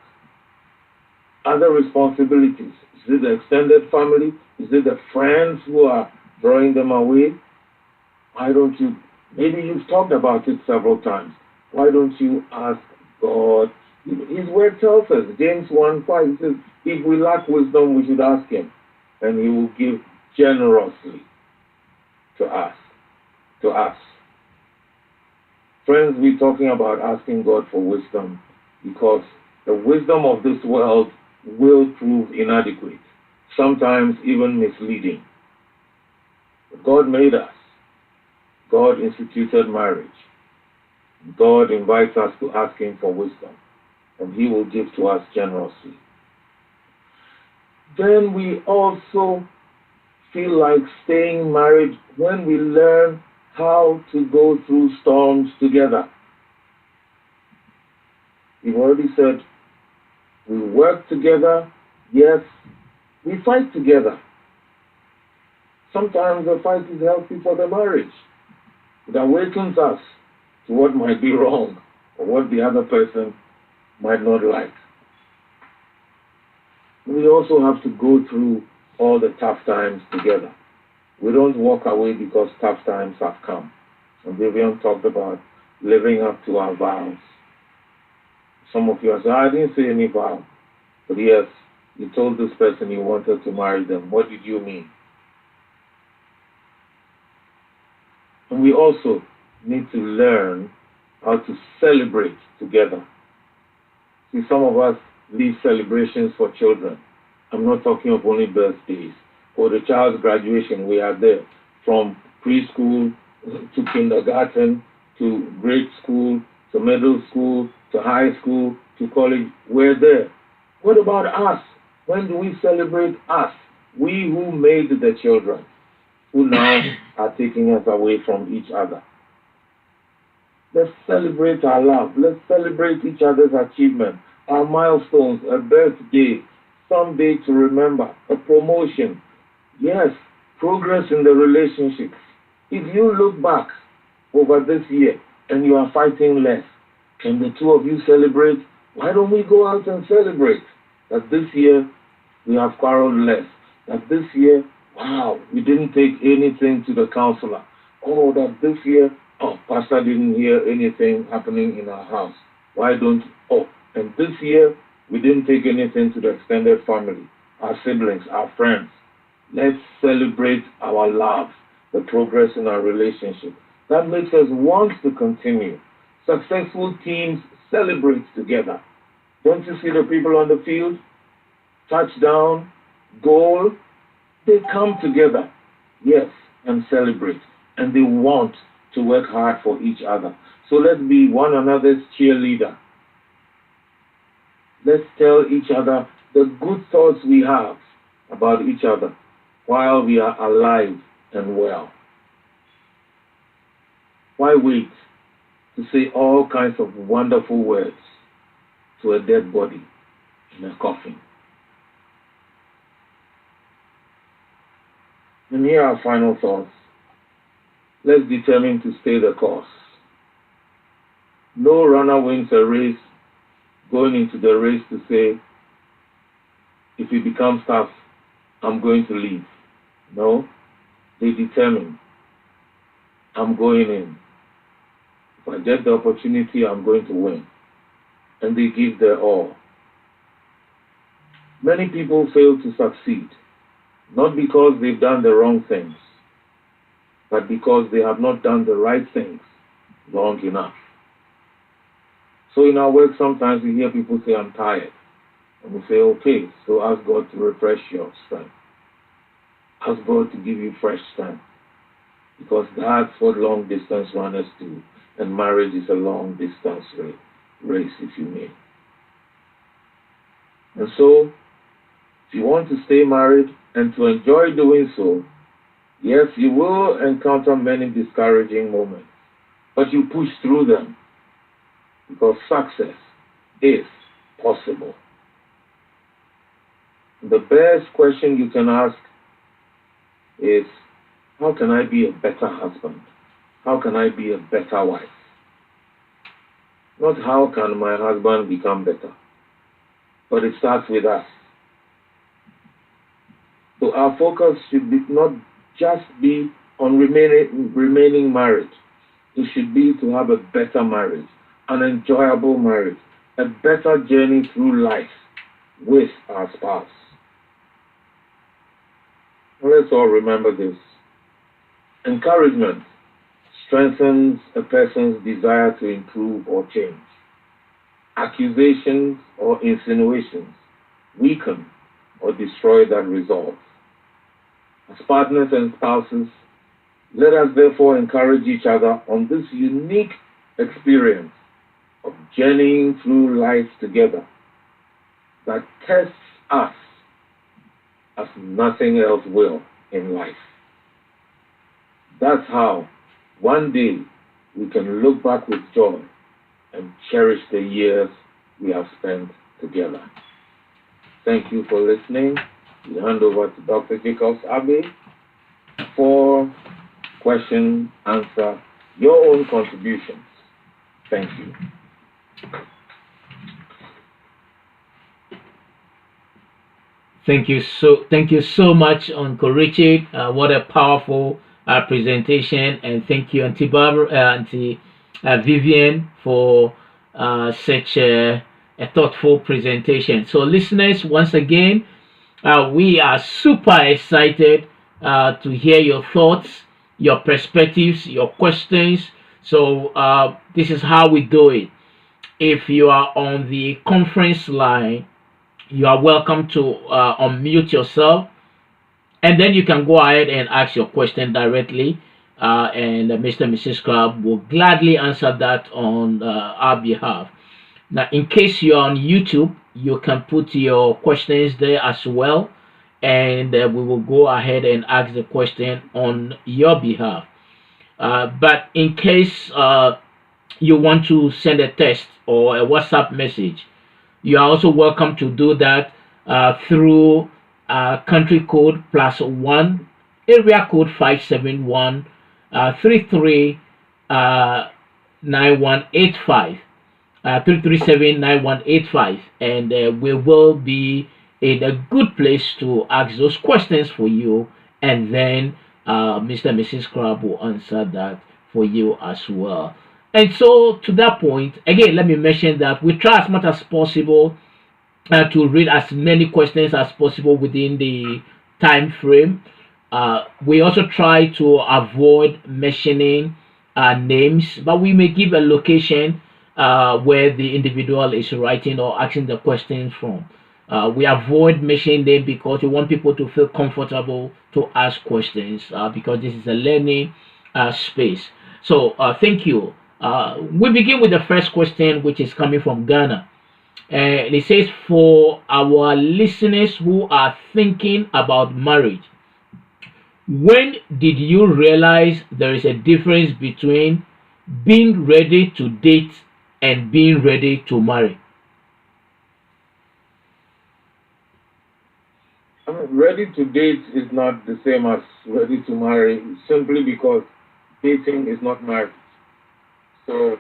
Other responsibilities. Is it the extended family? Is it the friends who are drawing them away? Why don't you, maybe you've talked about it several times. Why don't you ask God? His word tells us, James 1:5 says, if we lack wisdom, we should ask him, and he will give generously to us. Friends, we're talking about asking God for wisdom because the wisdom of this world will prove inadequate, sometimes even misleading. But God made us. God instituted marriage. God invites us to ask him for wisdom, and he will give to us generously. Then we also feel like staying married when we learn how to go through storms together. We've already said we work together, yes, we fight together. Sometimes the fight is healthy for the marriage. It awakens us to what might be wrong or what the other person might not like. We also have to go through all the tough times together. We don't walk away because tough times have come. And Vivian talked about living up to our vows. Some of you are saying, I didn't say any vow. But yes, you told this person you wanted to marry them. What did you mean? And we also need to learn how to celebrate together. See, some of us leave celebrations for children. I'm not talking of only birthdays. For the child's graduation, we are there. From preschool to kindergarten, to grade school, to middle school, to high school, to college, we're there. What about us? When do we celebrate us? We who made the children, who now are taking us away from each other. Let's celebrate our love. Let's celebrate each other's achievement, our milestones, a birthday, someday to remember, a promotion. Yes, progress in the relationships. If you look back over this year and you are fighting less, can the two of you celebrate? Why don't we go out and celebrate that this year we have quarreled less, that this year, wow, we didn't take anything to the counselor, or that this year, oh, pastor didn't hear anything happening in our house. Why don't, oh, and this year we didn't take anything to the extended family, our siblings, our friends. Let's celebrate our love, the progress in our relationship. That makes us want to continue. Successful teams celebrate together. Don't you see the people on the field? Touchdown, goal, they come together, yes, and celebrate. And they want to work hard for each other. So let's be one another's cheerleader. Let's tell each other the good thoughts we have about each other while we are alive and well. Why wait to say all kinds of wonderful words to a dead body in a coffin? And here are final thoughts. Let's determine to stay the course. No runner wins a race going into the race to say, if it becomes tough, I'm going to leave. No, they determine, I'm going in. If I get the opportunity, I'm going to win. And they give their all. Many people fail to succeed, not because they've done the wrong things, but because they have not done the right things long enough. So in our work, sometimes we hear people say, I'm tired. And we say, okay, so ask God to refresh your strength. Ask God to give you fresh strength. Because that's what long distance runners do. And marriage is a long distance race, if you may. And so, if you want to stay married and to enjoy doing so, yes, you will encounter many discouraging moments. But you push through them. Because success is possible. The best question you can ask is, how can I be a better husband? How can I be a better wife? Not how can my husband become better, but it starts with us. So our focus should not just be on remaining married. It should be to have a better marriage, an enjoyable marriage, a better journey through life with our spouse. Let's all remember this. Encouragement strengthens a person's desire to improve or change. Accusations or insinuations weaken or destroy that resolve. As partners and spouses, let us therefore encourage each other on this unique experience of journeying through life together that tests us as nothing else will in life. That's how one day we can look back with joy and cherish the years we have spent together. Thank you for listening. We hand over to Dr. Jacobs Abbey for question, answer, your own contributions. Thank you. Thank you so much, Uncle Richard. What a powerful presentation, and thank you, Auntie Barbara, Auntie Vivian, for such a thoughtful presentation. So, listeners, once again, we are super excited to hear your thoughts, your perspectives, your questions. So, this is how we do it. If you are on the conference line, you are welcome to unmute yourself, and then you can go ahead and ask your question directly, and Mr. and Mrs. Crabbe will gladly answer that on our behalf. Now, in case you're on YouTube, you can put your questions there as well, and we will go ahead and ask the question on your behalf. But in case you want to send a text or a WhatsApp message, you are also welcome to do that through country code +1, area code 571 33 9185, 3379185, and we will be in a good place to ask those questions for you, and then Mr. and Mrs. Crab will answer that for you as well. And so, to that point, again, let me mention that we try as much as possible to read as many questions as possible within the time frame. We also try to avoid mentioning names, but we may give a location where the individual is writing or asking the question from. We avoid mentioning them because we want people to feel comfortable to ask questions, because this is a learning space. So, thank you. We begin with the first question, which is coming from Ghana. And it says, for our listeners who are thinking about marriage, when did you realize there is a difference between being ready to date and being ready to marry? ready to date is not the same as ready to marry, simply because dating is not marriage. So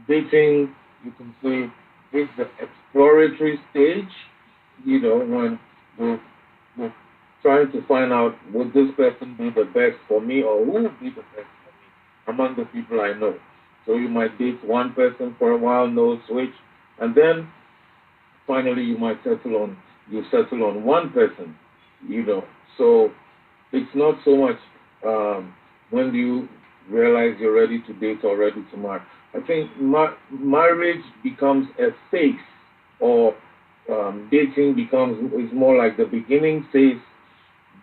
dating, you can say, is the exploratory stage, when we're, we're trying to find out, would this person be the best for me, or who would be the best for me among the people I know. So you might date one person for a while, no switch, and then finally you settle on one person, So it's not so much, when do you realize you're ready to date or ready to marry. I think marriage becomes a phase, or dating is more like the beginning phase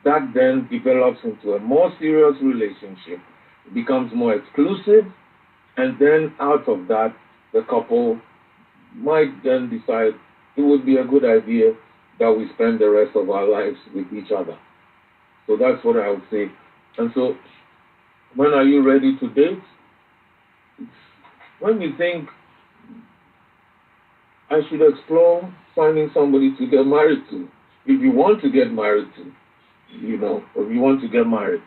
that then develops into a more serious relationship. It becomes more exclusive, and then out of that, the couple might then decide it would be a good idea that we spend the rest of our lives with each other. So that's what I would say. And so, when are you ready to date? When you think I should explore finding somebody to get married to, if you want to get married to, if you want to get married,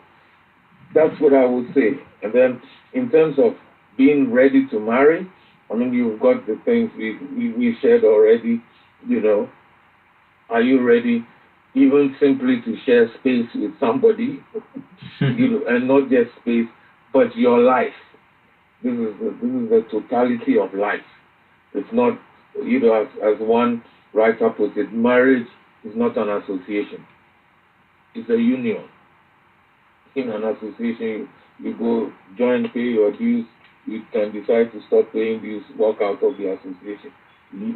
that's what I would say. And then, in terms of being ready to marry, I mean, you've got the things we shared already. You know, are you ready, even simply to share space with somebody, and not just space, but your life? This is the totality of life. It's not, as one writer puts it, marriage is not an association. It's a union. In an association, you go join, pay your dues. You can decide to stop paying dues, walk out of the association.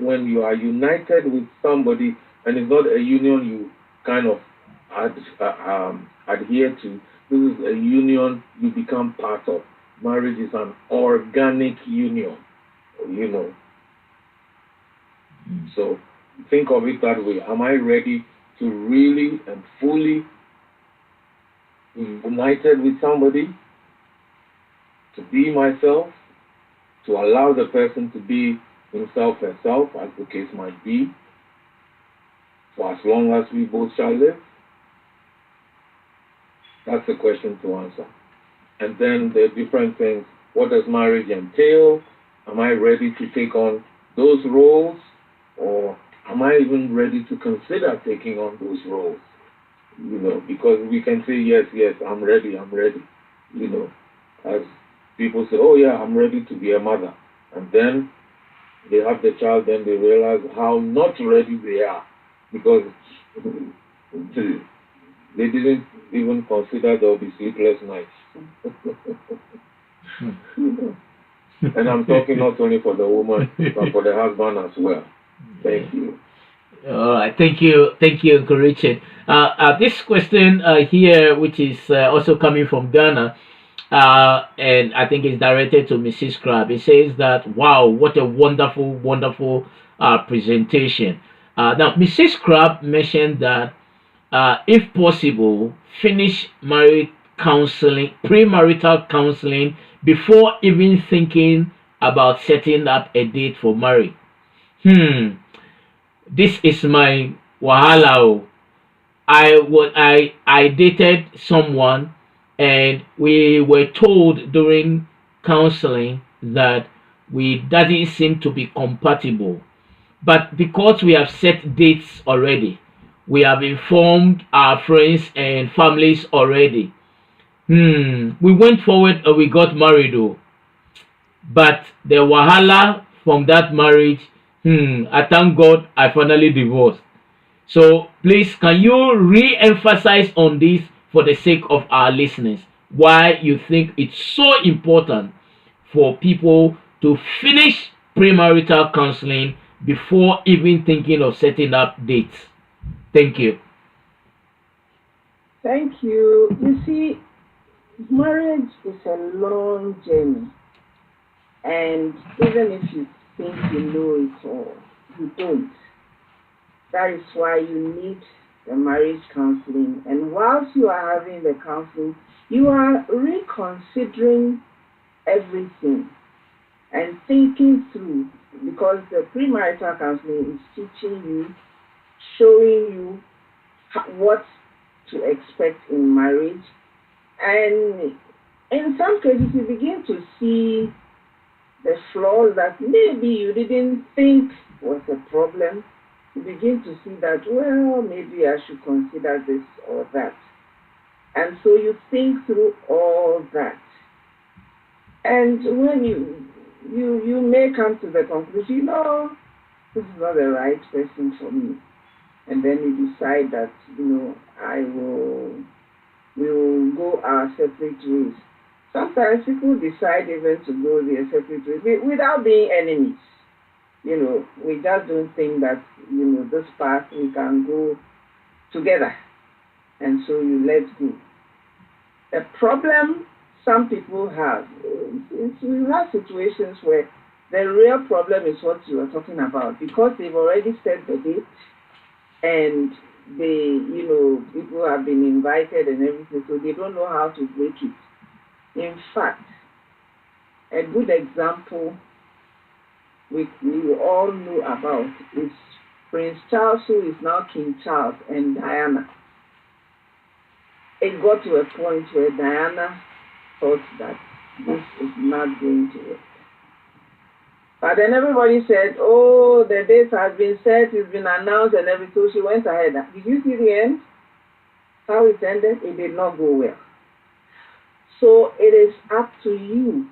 When you are united with somebody, and it's not a union you kind of adhere to, this is a union you become part of. Marriage is an organic union, you know. So think of it that way. Am I ready to really and fully be united with somebody, to be myself, to allow the person to be himself, herself, as the case might be, for as long as we both shall live? That's the question to answer. And then the different things. What does marriage entail? Am I ready to take on those roles? Or am I even ready to consider taking on those roles? Because we can say, yes, I'm ready. As people say, oh yeah, I'm ready to be a mother. And then they have the child, then they realize how not ready they are. Because they didn't even consider there will be sleepless nights. And I'm talking not only for the woman, but for the husband as well. Thank you. All right, thank you, Uncle Richard. This question here, which is also coming from Ghana, and I think it's directed to Mrs. Crabbe. It says that, wow, what a wonderful, wonderful presentation. Now, Mrs. Crabbe mentioned that if possible, finish marriage counseling, premarital counseling, before even thinking about setting up a date for marriage. This is my wahala. I dated someone, and we were told during counseling that we doesn't seem to be compatible. But because we have set dates already, we have informed our friends and families already. We went forward and we got married though. But the wahala from that marriage, I thank God I finally divorced. So please, can you re-emphasize on this for the sake of our listeners? Why you think it's so important for people to finish premarital counseling before even thinking of setting up dates? Thank you. Thank you. You see, marriage is a long journey, and even if you think you know it all, you don't. That is why you need the marriage counseling. And whilst you are having the counseling, you are reconsidering everything and thinking through, because the premarital counseling is teaching you, showing you what to expect in marriage. And in some cases, you begin to see the flaws that maybe you didn't think was a problem. You begin to see that, well, maybe I should consider this or that. And so you think through all that. And when you may come to the conclusion, no, this is not the right person for me. And then you decide that, we will go our separate ways. Sometimes people decide even to go their separate ways without being enemies. We just don't think that, this path we can go together. And so you let go. The problem some people have is we have situations where the real problem is what you are talking about, because they've already set the date and people have been invited and everything, so they don't know how to break it. In fact, a good example we all know about is Prince Charles, who is now King Charles, and Diana. It got to a point where Diana thought that this is not going to work. But then everybody said, oh, the date has been set, it's been announced and everything. So she went ahead. Did you see the end? How it ended? It did not go well. So it is up to you.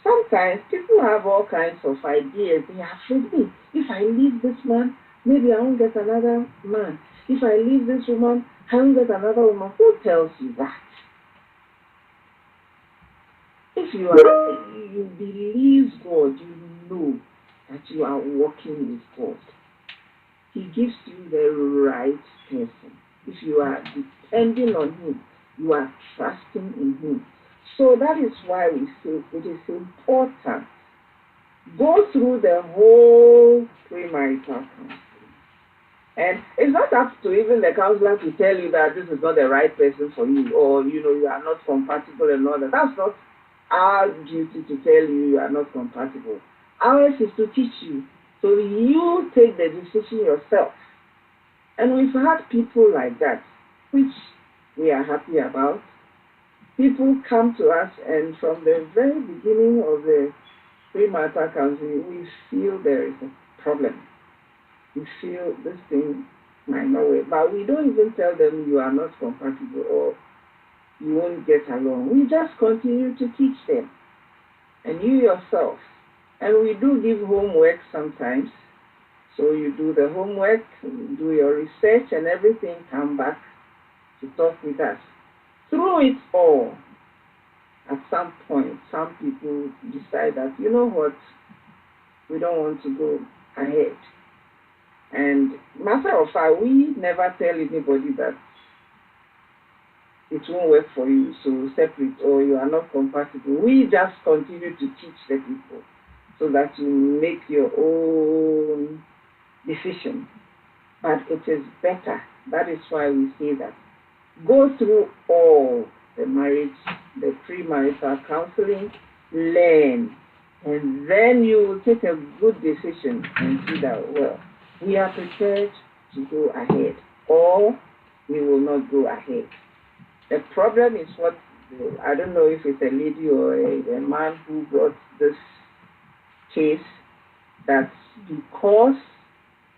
Sometimes people have all kinds of ideas. They are afraid, if I leave this man, maybe I won't get another man. If I leave this woman, I won't get another woman. Who tells you that? If you believe God, you know that you are walking with God. He gives you the right person. If you are depending on Him, you are trusting in Him. So that is why we say it is important. Go through the whole premarital counseling. And it's not up to even the counselor to tell you that this is not the right person for you, or you are not compatible and all that. That's not our duty to tell you are not compatible. Ours is to teach you. So you take the decision yourself. And we've had people like that, which we are happy about. People come to us, and from the very beginning of the premarital counseling, we feel there is a problem. We feel this thing might not work. But we don't even tell them you are not compatible or you won't get along. We just continue to teach them. And you yourself. And we do give homework sometimes. So you do the homework, do your research and everything, come back to talk with us. Through it all, at some point, some people decide that, you know what, we don't want to go ahead. And matter of fact, we never tell anybody that it won't work for you, so separate or you are not compatible. We just continue to teach the people so that you make your own decision. But it is better. That is why we say that. Go through all the marriage, the premarital counseling, learn, and then you will take a good decision and see that, well, we are prepared to go ahead, or we will not go ahead. The problem is what, I don't know if it's a lady or a man who brought this case, that because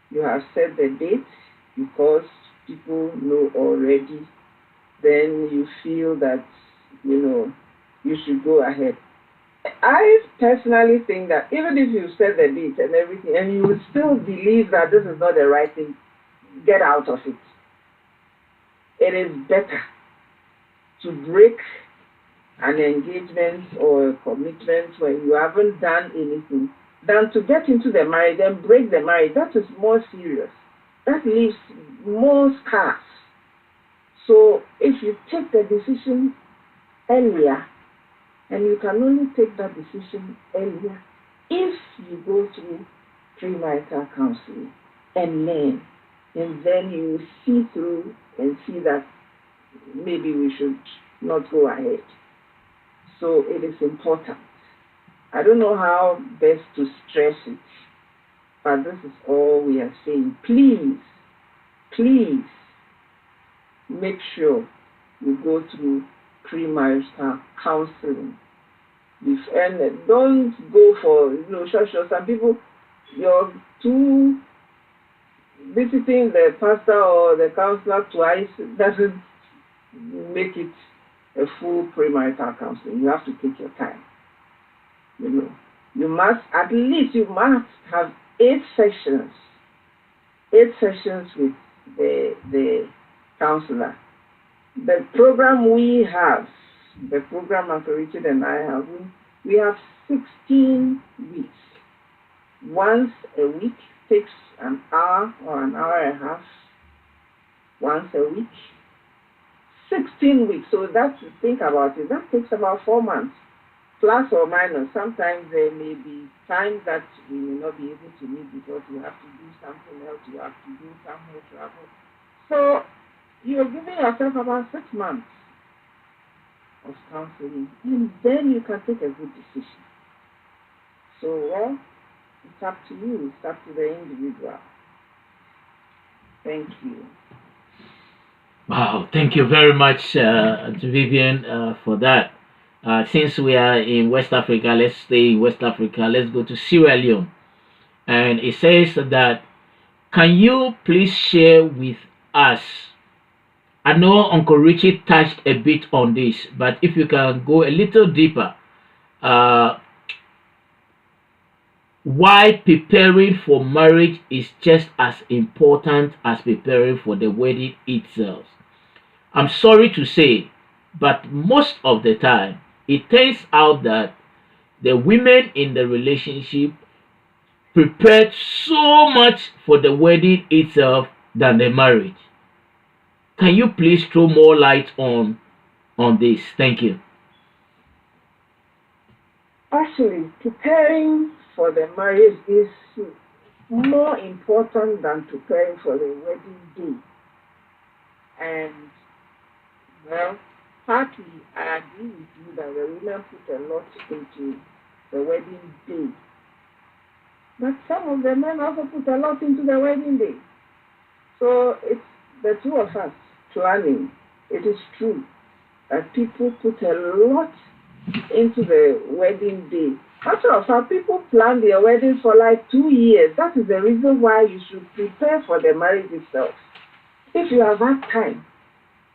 you have set the date, because people know already, then you feel that, you should go ahead. I personally think that even if you set the date and everything, and you still believe that this is not the right thing, get out of it. It is better to break an engagement or a commitment where you haven't done anything than to get into the marriage and break the marriage. That is more serious. That leaves more scars. So if you take the decision earlier, and you can only take that decision earlier if you go through premarital counseling and learn, and then you see through and see that maybe we should not go ahead. So it is important. I don't know how best to stress it, but this is all we are saying. Please, please, make sure you go through premarital counseling. And don't go for sure, sure. Some people, you're too visiting the pastor or the counselor twice doesn't make it a full premarital counseling. You have to take your time. You know, you must have 8 sessions, 8 sessions with the counselor. The program we have, the program Uncle Richard and I have, we have 16 weeks. Once a week takes an hour or an hour and a half. Once a week. 16 weeks. So that's, think about it. That takes about 4 months. Plus or minus. Sometimes there may be times that we may not be able to meet because you have to do something else. You have to do somewhere travel. So you're giving yourself about 6 months of counseling, and then you can take a good decision. So, well, it's up to you. It's up to the individual. Thank you. Wow, thank you very much, Vivian, for that. Since we are in West Africa, let's stay in West Africa. Let's go to Sierra Leone. And it says that, can you please share with us? I know Uncle Richie touched a bit on this, but if you can go a little deeper, uh, why preparing for marriage is just as important as preparing for the wedding itself. I'm sorry to say, but most of the time, it turns out that the women in the relationship prepared so much for the wedding itself than the marriage. Can you please throw more light on this? Thank you. Actually, preparing for the marriage is more important than preparing for the wedding day. And, well, partly I agree with you that the women put a lot into the wedding day. But some of the men also put a lot into the wedding day. So it's the two of us planning. It is true that people put a lot into the wedding day. Matter of fact, people plan their wedding for like 2 years. That is the reason why you should prepare for the marriage itself. If you have had time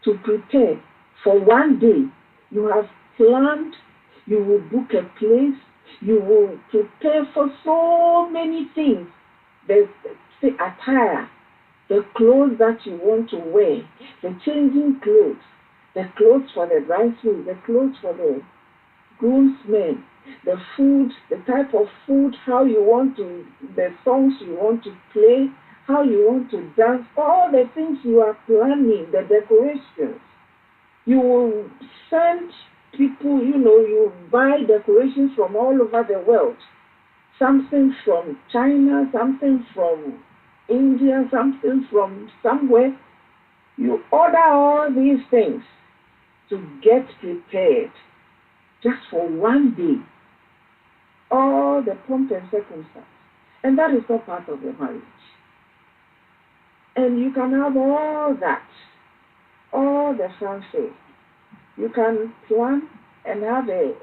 to prepare for one day, you have planned, you will book a place, you will prepare for so many things. The attire, the clothes that you want to wear, the changing clothes, the clothes for the bridesmaid, the clothes for the groomsmen, the food, the type of food, how you want to, the songs you want to play, how you want to dance, all the things you are planning, the decorations. You will send people, you buy decorations from all over the world. Something from China, something from India, something from somewhere. You order all these things to get prepared just for one day. All the pomp and circumstance. And that is not part of the marriage. And you can have all that, all the fanfare. You can plan and have a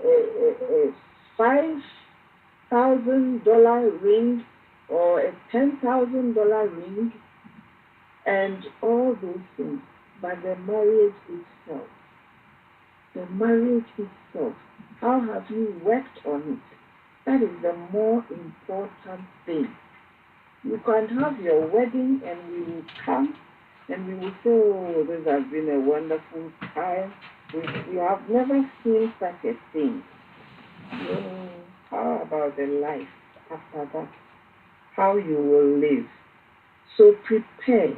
$5,000 ring or a $10,000 ring and all those things. But the marriage itself, how have you worked on it? That is the more important thing. You can have your wedding and we will come and we will say, oh, this has been a wonderful time. We have never seen such a thing. How about the life after that? How you will live. So prepare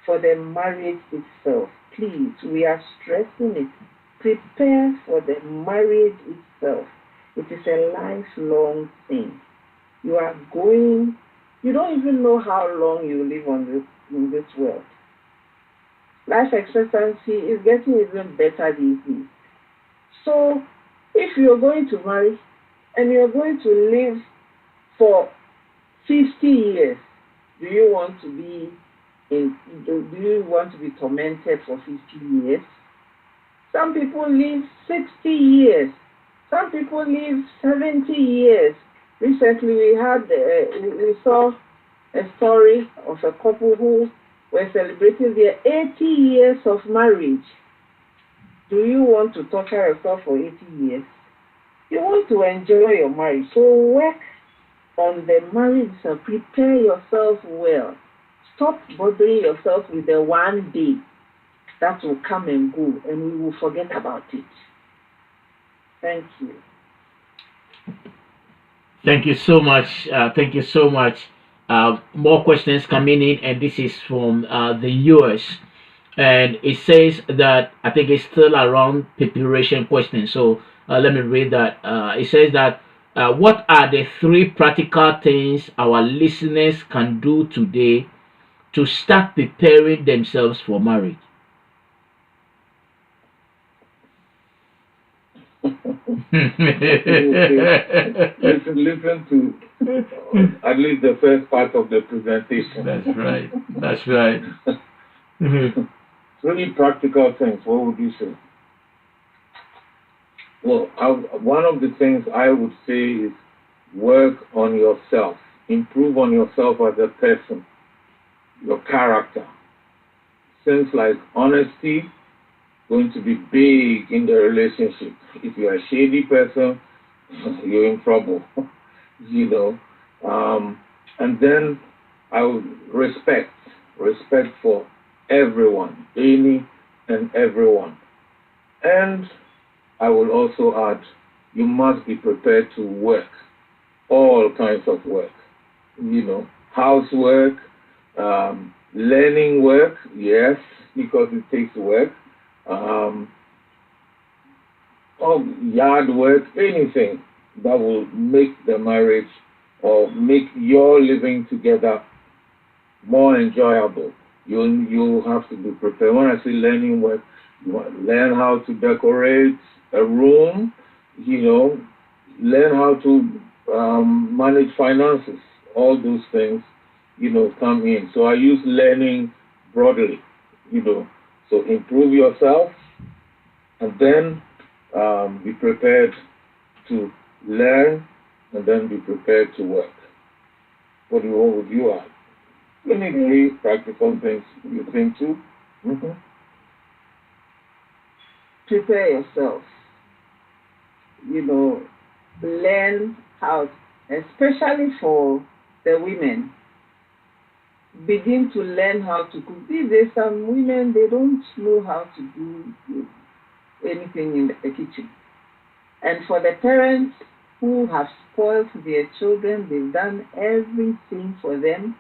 for the marriage itself. Please, we are stressing it. Prepare for the marriage itself. It is a lifelong thing. You don't even know how long you live in this world. Life expectancy is getting even better these days. So, if you're going to marry and you're going to live for 50 years, do you want to be Do you want to be tormented for 50 years? Some people live 60 years. Some people live 70 years. Recently, we saw a story of a couple who were celebrating their 80 years of marriage. Do you want to torture yourself for 80 years? You want to enjoy your marriage. So work on the marriage and prepare yourself well. Stop bothering yourself with the one day that will come and go, and we will forget about it. Thank you. Thank you so much. Thank you so much. More questions coming in, and this is from the US. And it says that I think it's still around preparation questions. So let me read that. It says that what are the three practical things our listeners can do today to start preparing themselves for marriage? Listen to at least the first part of the presentation. That's right. That's right. Really practical things. What would you say? Well, one of the things I would say is work on yourself, improve on yourself as a person, your character. Things like honesty going to be big in the relationship. If you're a shady person, you're in trouble, you know. And then I would respect for everyone, any and everyone. And I will also add, you must be prepared to work, all kinds of work, you know, housework, learning work, yes, because it takes work, or yard work, anything that will make the marriage or make your living together more enjoyable. You have to be prepared. When I say learning work, you want to learn how to decorate a room, you know, learn how to manage finances. All those things, you know, come in. So I use learning broadly, you know. So improve yourself, and then be prepared to learn, and then be prepared to work. What would you add? Any three practical things you think too? Mm-hmm. Prepare yourself. You know, learn how, especially for the women, begin to learn how to cook. These days, some women, they don't know how to do anything in the kitchen. And for the parents who have spoiled their children, they've done everything for them,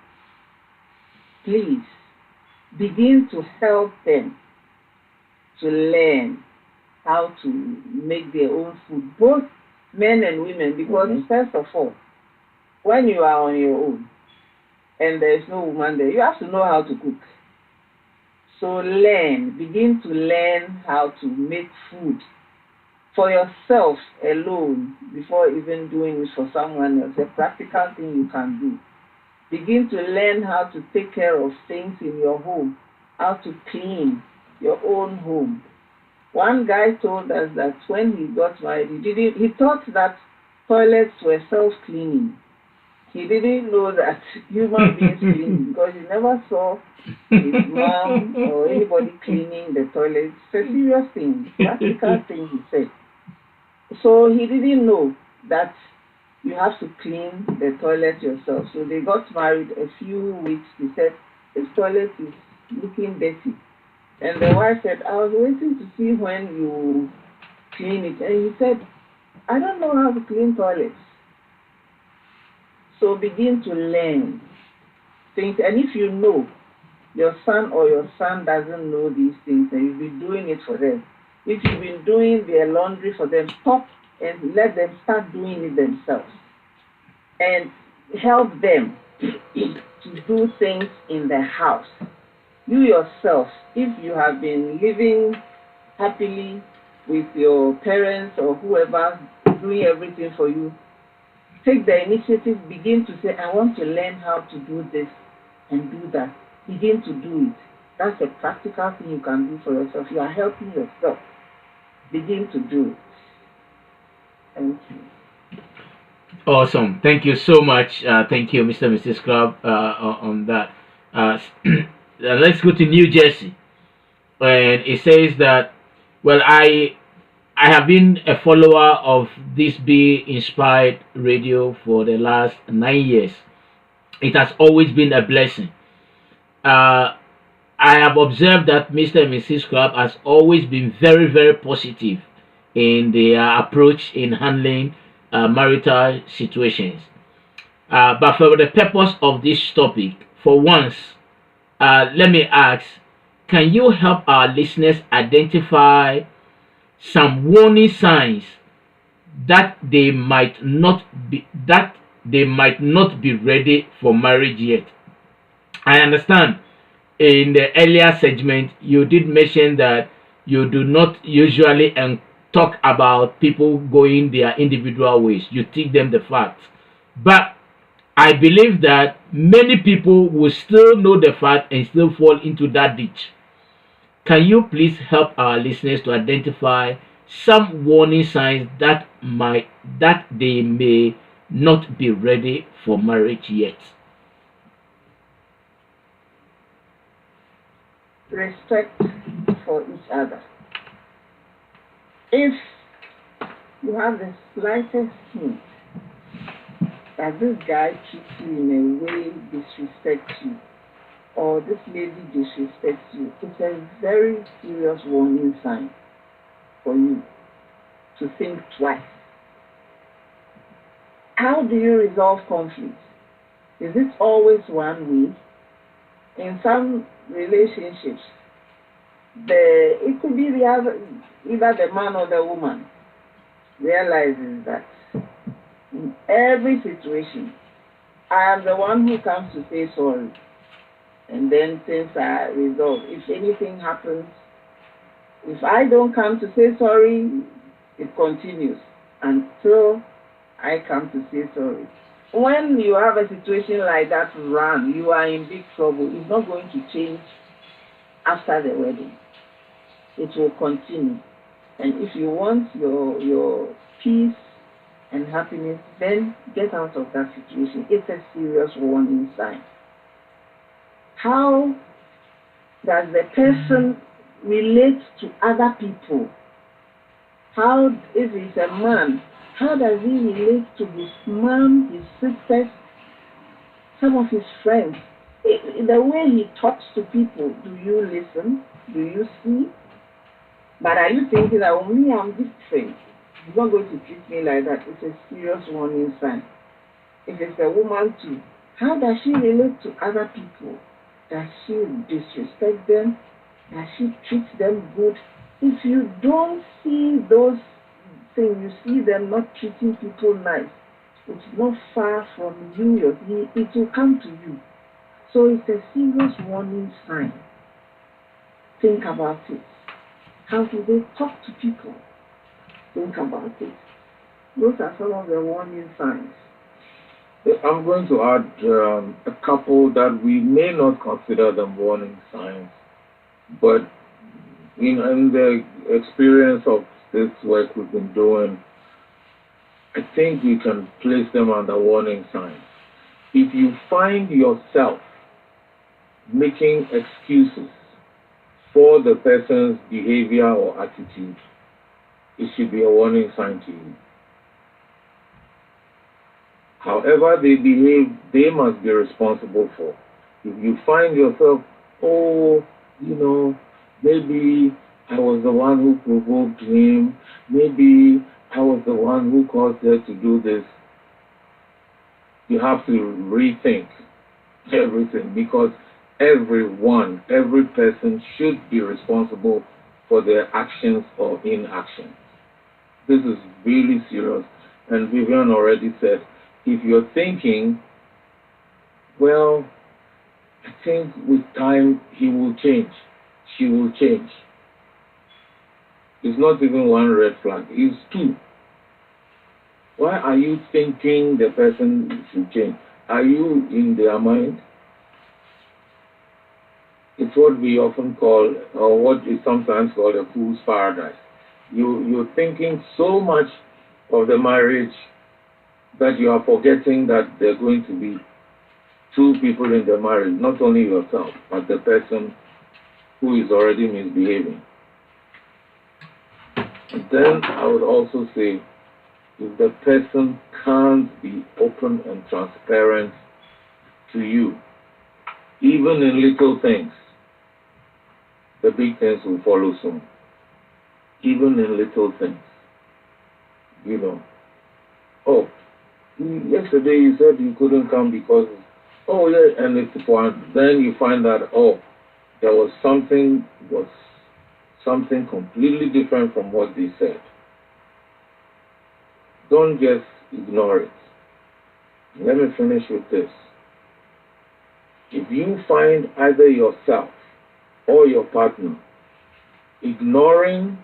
please begin to help them to learn how to make their own food, both men and women, because first of all, when you are on your own and there is no woman there, you have to know how to cook. So begin to learn how to make food for yourself alone before even doing it for someone else. A practical thing you can do. Begin to learn how to take care of things in your home, how to clean your own home. One guy told us that when he got married, he thought that toilets were self-cleaning. He didn't know that human beings clean because he never saw his mom or anybody cleaning the toilet. It's a serious thing, practical thing, he said. So he didn't know that you have to clean the toilet yourself. So they got married a few weeks. He said, this toilet is looking dirty. And the wife said, I was waiting to see when you clean it. And he said, I don't know how to clean toilets. So begin to learn things. And if you know your son or your son doesn't know these things and you've been doing it for them, if you've been doing their laundry for them, stop and let them start doing it themselves. And help them to do things in the house. You yourself, if you have been living happily with your parents or whoever doing everything for you, take the initiative, begin to say, I want to learn how to do this and do that. Begin to do it. That's a practical thing you can do for yourself. You are helping yourself. Begin to do it. Thank you. Awesome. Thank you so much. Thank you, Mr. and Mrs. Crabbe, on that. Let's go to New Jersey. And it says that, well, I have been a follower of this Be Inspired Radio for the last 9 years. It has always been a blessing. Uh, I have observed that Mr. and Mrs. Crab has always been very, very positive in their approach in handling marital situations. But for the purpose of this topic, for once, let me ask, can you help our listeners identify some warning signs that they might not be ready for marriage yet? I understand in the earlier segment you did mention that you do not usually talk about people going their individual ways. You teach them the facts. But I believe that many people will still know the fact and still fall into that ditch. Can you please help our listeners to identify some warning signs that they may not be ready for marriage yet? Respect for each other. If you have the slightest hint that this guy treats you in a way disrespects you, or this lady disrespects you, it's a very serious warning sign for you to think twice. How do you resolve conflict? Is it always one way? In some relationships, it could be either the man or the woman realizes that in every situation, I am the one who comes to say sorry, and then things are resolved. If anything happens, if I don't come to say sorry, it continues until I come to say sorry. When you have a situation like that run, you are in big trouble. It's not going to change after the wedding. It will continue. And if you want your peace and happiness, then get out of that situation. It's a serious warning sign. How does the person relate to other people? How, if he's a man, how does he relate to his mom, his sisters, some of his friends? The way he talks to people, do you listen? Do you see? But are you thinking that only I'm different? He's not going to treat me like that. It's a serious warning sign. If it's a woman too, how does she relate to other people? Does she disrespect them? Does she treat them good? If you don't see those things, you see them not treating people nice, it's not far from you. It will come to you. So it's a serious warning sign. Think about it. How do they talk to people? Think about it. Those are some of the warning signs. I'm going to add a couple that we may not consider them warning signs, but in the experience of this work we've been doing, I think we can place them under warning signs. If you find yourself making excuses for the person's behavior or attitude, it should be a warning sign to you. However they behave, they must be responsible for. If you find yourself, maybe I was the one who provoked him, maybe I was the one who caused her to do this, you have to rethink everything, because every person should be responsible for their actions or inaction. This is really serious. And Vivian already said, if you're thinking, well, I think with time he will change, she will change, it's not even one red flag, it's two. Why are you thinking the person should change? Are you in their mind? It's what we often call, or what is sometimes called a fool's paradise. You're thinking so much of the marriage that you are forgetting that there are going to be two people in the marriage, not only yourself, but the person who is already misbehaving. And then I would also say, if the person can't be open and transparent to you, even in little things, the big things will follow soon. Even in little things. You know, oh, yesterday you said you couldn't come because, oh yeah, and it's for, then you find that, oh, there was something completely different from what they said. Don't just ignore it. Let me finish with this. If you find either yourself or your partner ignoring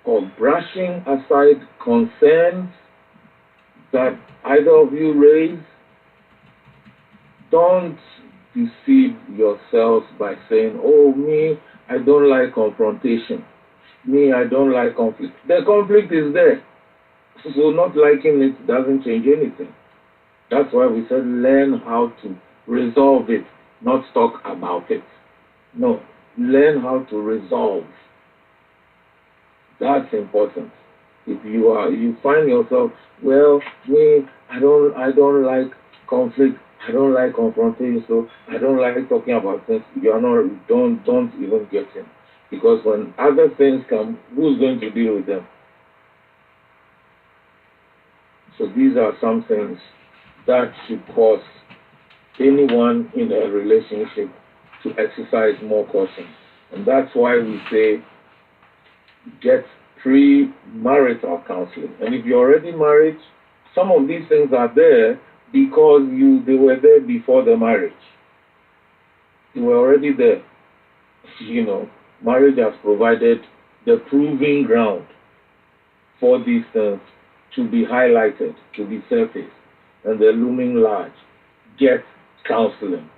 or brushing aside concerns that either of you raise, don't deceive yourselves by saying, oh, me, I don't like confrontation. Me, I don't like conflict. The conflict is there. So not liking it doesn't change anything. That's why we said learn how to resolve it, not talk about it. No, learn how to resolve. That's important. If you find yourself, well, me, I don't like conflict, I don't like confrontation, so I don't like talking about things. You're not, don't even get in. Because when other things come, who's going to deal with them? So these are some things that should cause anyone in a relationship to exercise more caution. And that's why we say get pre-marital counseling. And if you're already married, some of these things are there because they were there before the marriage. You were already there. You know, marriage has provided the proving ground for these things to be highlighted, to be surfaced, and they're looming large. Get counseling.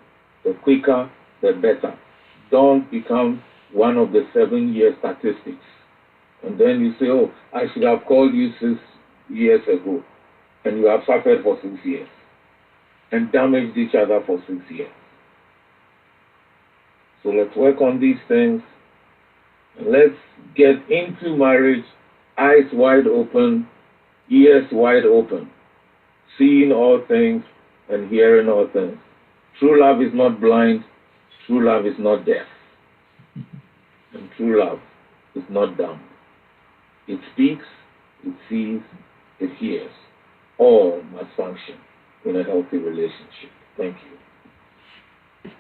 The quicker, the better. Don't become one of the 7-year statistics. And then you say, oh, I should have called you 6 years ago. And you have suffered for 6 years. And damaged each other for 6 years. So let's work on these things. And let's get into marriage, eyes wide open, ears wide open, seeing all things and hearing all things. True love is not blind. True love is not deaf. And true love is not dumb. It speaks, it sees, it hears. All must function in a healthy relationship. Thank you.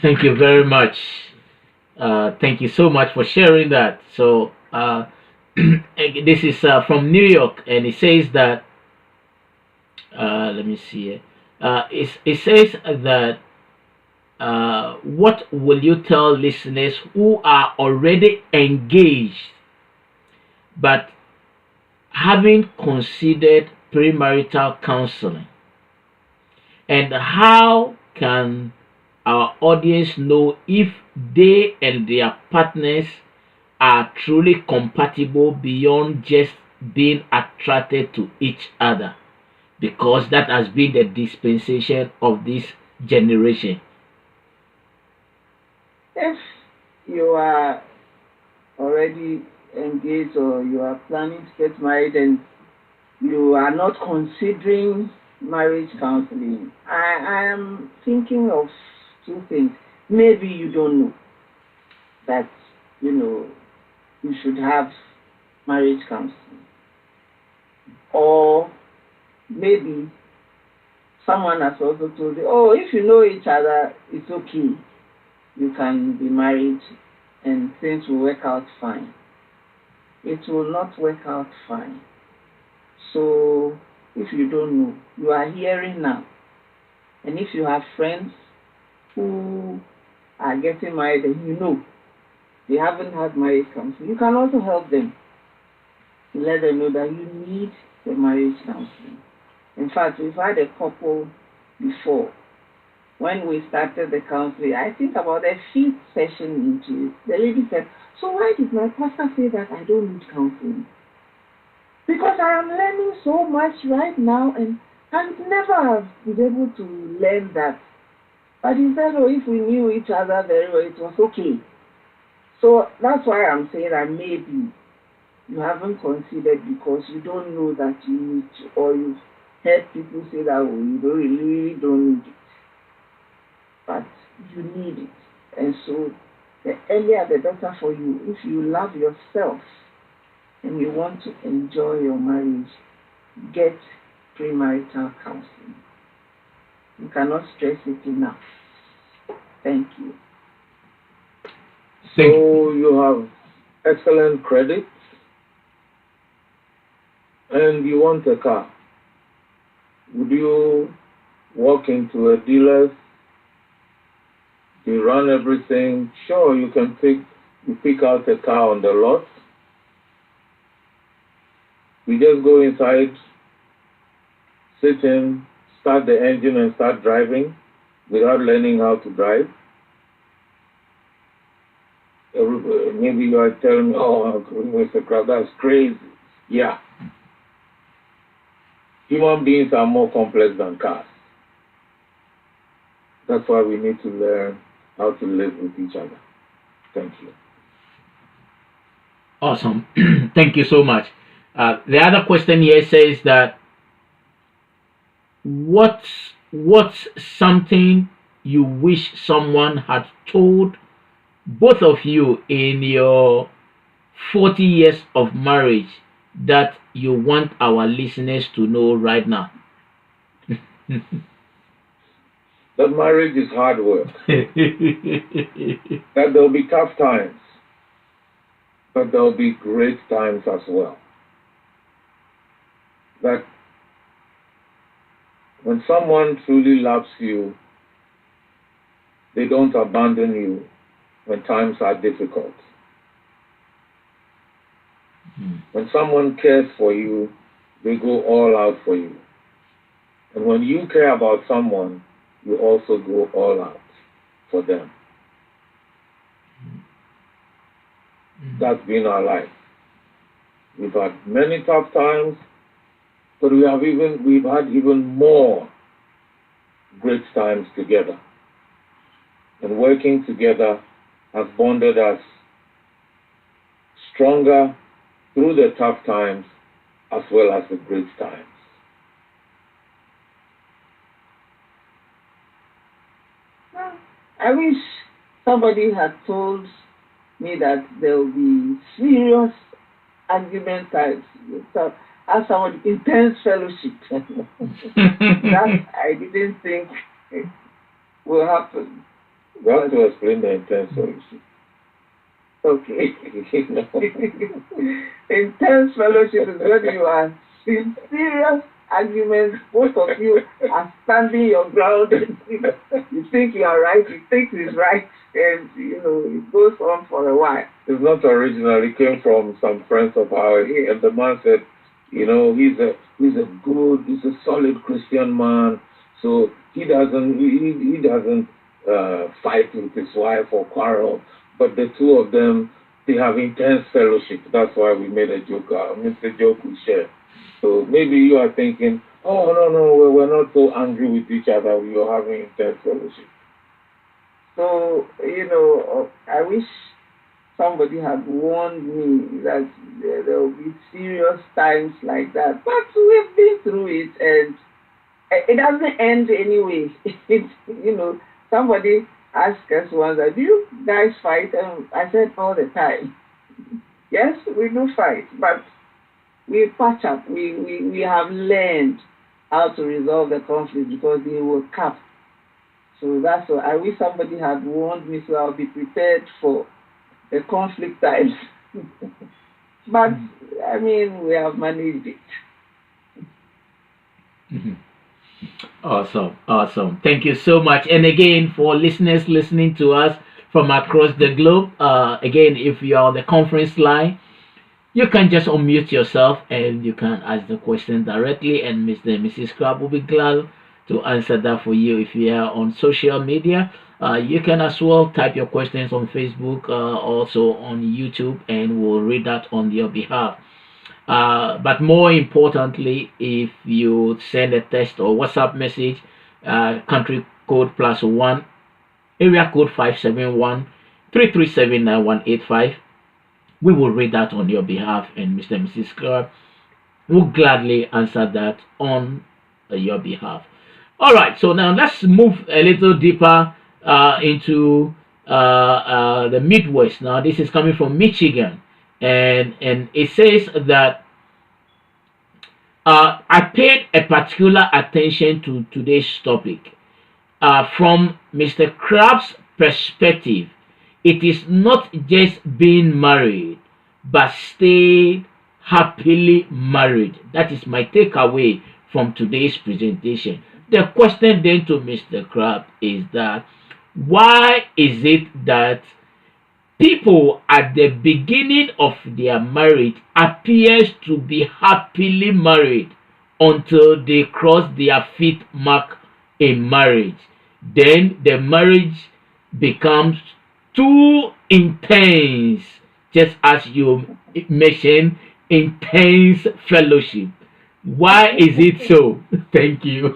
Thank you very much. Thank you so much for sharing that. So, this is from New York, and it says that, let me see it. It says that, what will you tell listeners who are already engaged but haven't considered premarital counseling? And how can our audience know if they and their partners are truly compatible beyond just being attracted to each other? Because that has been the dispensation of this generation. If you are already engaged or you are planning to get married and you are not considering marriage counseling, I am thinking of two things. Maybe you don't know that, you should have marriage counseling. Or maybe someone has also told you, oh, if you know each other, it's okay. You can be married and things will work out fine. It will not work out fine. So if you don't know, you are hearing now. And if you have friends who are getting married and they haven't had marriage counseling, you can also help them. Let them know that you need the marriage counseling. In fact, we've had a couple before when we started the counseling, I think about the fifth session into it, the lady said, "So why did my pastor say that I don't need counseling? Because I am learning so much right now and I never have been able to learn that." But he said, "Oh, if we knew each other very well, it was okay." So that's why I'm saying that maybe you haven't considered because you don't know that you need to, or you've heard people say that, "Oh, you don't really don't need it," but you need it. And so the earlier the better for you. If you love yourself and you want to enjoy your marriage, get premarital counseling. You cannot stress it enough. Thank you. Thank So you have excellent credit and you want a car. Would you walk into a dealer's? You run everything. Sure, you pick out a car on the lot. You just go inside, sit in, start the engine and start driving without learning how to drive. Maybe you are telling me, "Oh, Mr. Crabbe, that's crazy." Yeah. Human beings are more complex than cars. That's why we need to learn how to live with each other. Thank you. Awesome. Thank you so much. The other question here says that what's something you wish someone had told both of you in your 40 years of marriage that you want our listeners to know right now? That marriage is hard work. That there'll be tough times, but there'll be great times as well. That when someone truly loves you, they don't abandon you when times are difficult. When someone cares for you, they go all out for you. And when you care about someone, you also go all out for them. That's been our life. We've had many tough times, but we've had even more great times together. And working together has bonded us stronger through the tough times as well as the great times. I wish somebody had told me that there will be serious argument times. So, as someone intense fellowship. That I didn't think will happen. We have to explain the intense fellowship. Okay. Intense fellowship is when you are in serious arguments, both of you are standing your ground and you think you are right, you think he's right, and it goes on for a while. It's not original. It came from some friends of ours, and the man said, he's a solid Christian man, so he doesn't fight with his wife or quarrel, but the two of them, they have intense fellowship. That's why we made a joke. It's a joke we share. So maybe you are thinking, "Oh, no, we're not so angry with each other. We are having intense fellowship." So, I wish somebody had warned me that there will be serious times like that. But we've been through it and it doesn't end anyway. Somebody asked us once, "Do you guys fight?" And I said, "All the time." Yes, we do fight, but we patch up. We have learned how to resolve the conflict because they will come. So that's what I wish somebody had warned me so I'll be prepared for the conflict times. But we have managed it. Awesome. Thank you so much. And again, for listeners listening to us from across the globe, again, if you are on the conference line, you can just unmute yourself and you can ask the question directly, and Mr. and Mrs. Crab will be glad to answer that for you. If you are on social media, you can as well type your questions on Facebook, also on YouTube, and we'll read that on your behalf. But more importantly, if you send a text or WhatsApp message, country code +1, area code 571 3379185, we will read that on your behalf, and Mr. and Mrs. Club will gladly answer that on your behalf. All right, so now let's move a little deeper into the Midwest. Now, this is coming from Michigan, and it says that I paid a particular attention to today's topic. From Mr. Crabbe's perspective, it is not just being married, but stay happily married. That is my takeaway from today's presentation. The question then to Mr. Crabbe is that why is it that people at the beginning of their marriage appears to be happily married until they cross their fifth mark in marriage? Then the marriage becomes too intense, just as you mentioned, intense fellowship. Why is it so? Thank you.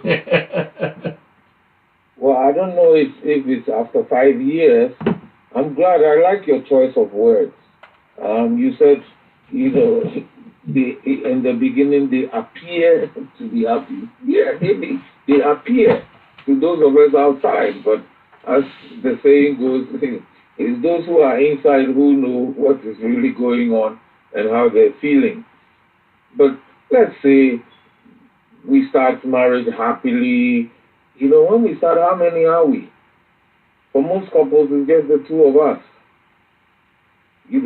Well, I don't know if it's after 5 years. I'm glad. I like your choice of words. You said, in the beginning they appear to be happy. Yeah, maybe they appear to those of us outside, but as the saying goes, it's those who are inside who know what is really going on and how they're feeling. But let's say we start marriage happily. When we start, how many are we? For most couples, it's just the two of us. You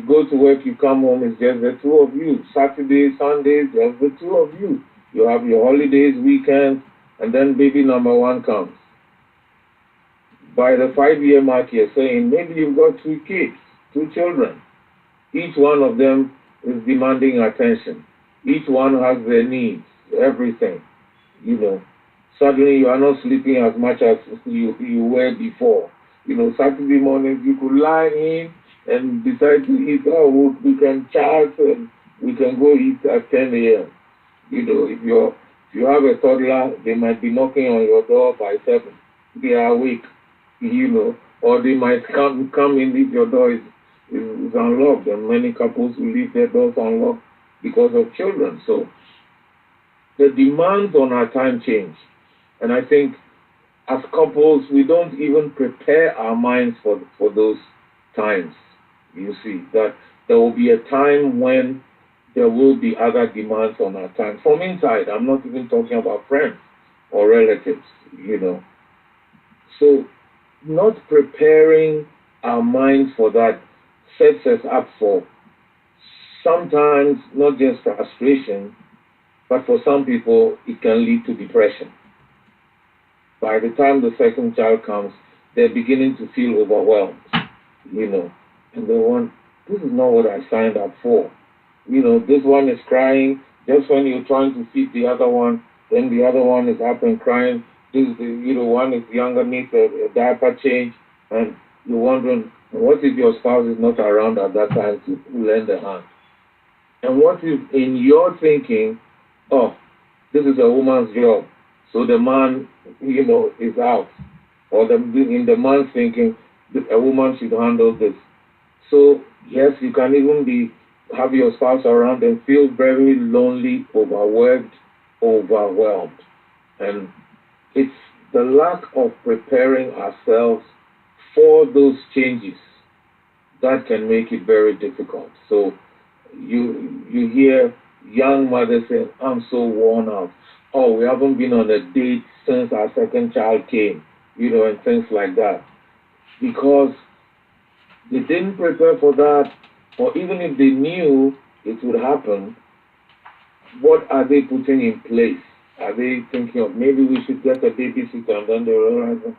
go to work, you come home, it's just the two of you. Saturdays, Sundays, just the two of you. You have your holidays, weekends, and then baby number one comes. By the 5-year mark, you're saying maybe you've got 2 kids, 2 children. Each one of them is demanding attention. Each one has their needs, everything. Suddenly you are not sleeping as much as you were before. Saturday morning you could lie in and decide to eat. Oh, we can chat and we can go eat at 10 a.m. If you have a toddler, they might be knocking on your door by 7. They are awake, or they might come in if your door is unlocked. And many couples will leave their doors unlocked because of children. So the demands on our time change. And I think as couples, we don't even prepare our minds for those times. You see, that there will be a time when there will be other demands on our time. From inside, I'm not even talking about friends or relatives, So not preparing our minds for that sets us up for sometimes not just frustration, but for some people, it can lead to depression. By the time the second child comes, they're beginning to feel overwhelmed, and they want, this is not what I signed up for. This one is crying just when you're trying to feed the other one, then the other one is up and crying. One is younger, needs a diaper change, and you're wondering, what if your spouse is not around at that time to lend a hand? And what if in your thinking, oh, this is a woman's job, so the man, is out. Or in the man's thinking, a woman should handle this. So, yes, you can even have your spouse around and feel very lonely, overwhelmed. And it's the lack of preparing ourselves for those changes that can make it very difficult. So, you hear young mothers saying, I'm so worn out. Oh, we haven't been on a date since our second child came, and things like that. Because they didn't prepare for that, or even if they knew it would happen, what are they putting in place? Are they thinking of maybe we should get a babysitter, and then they realize,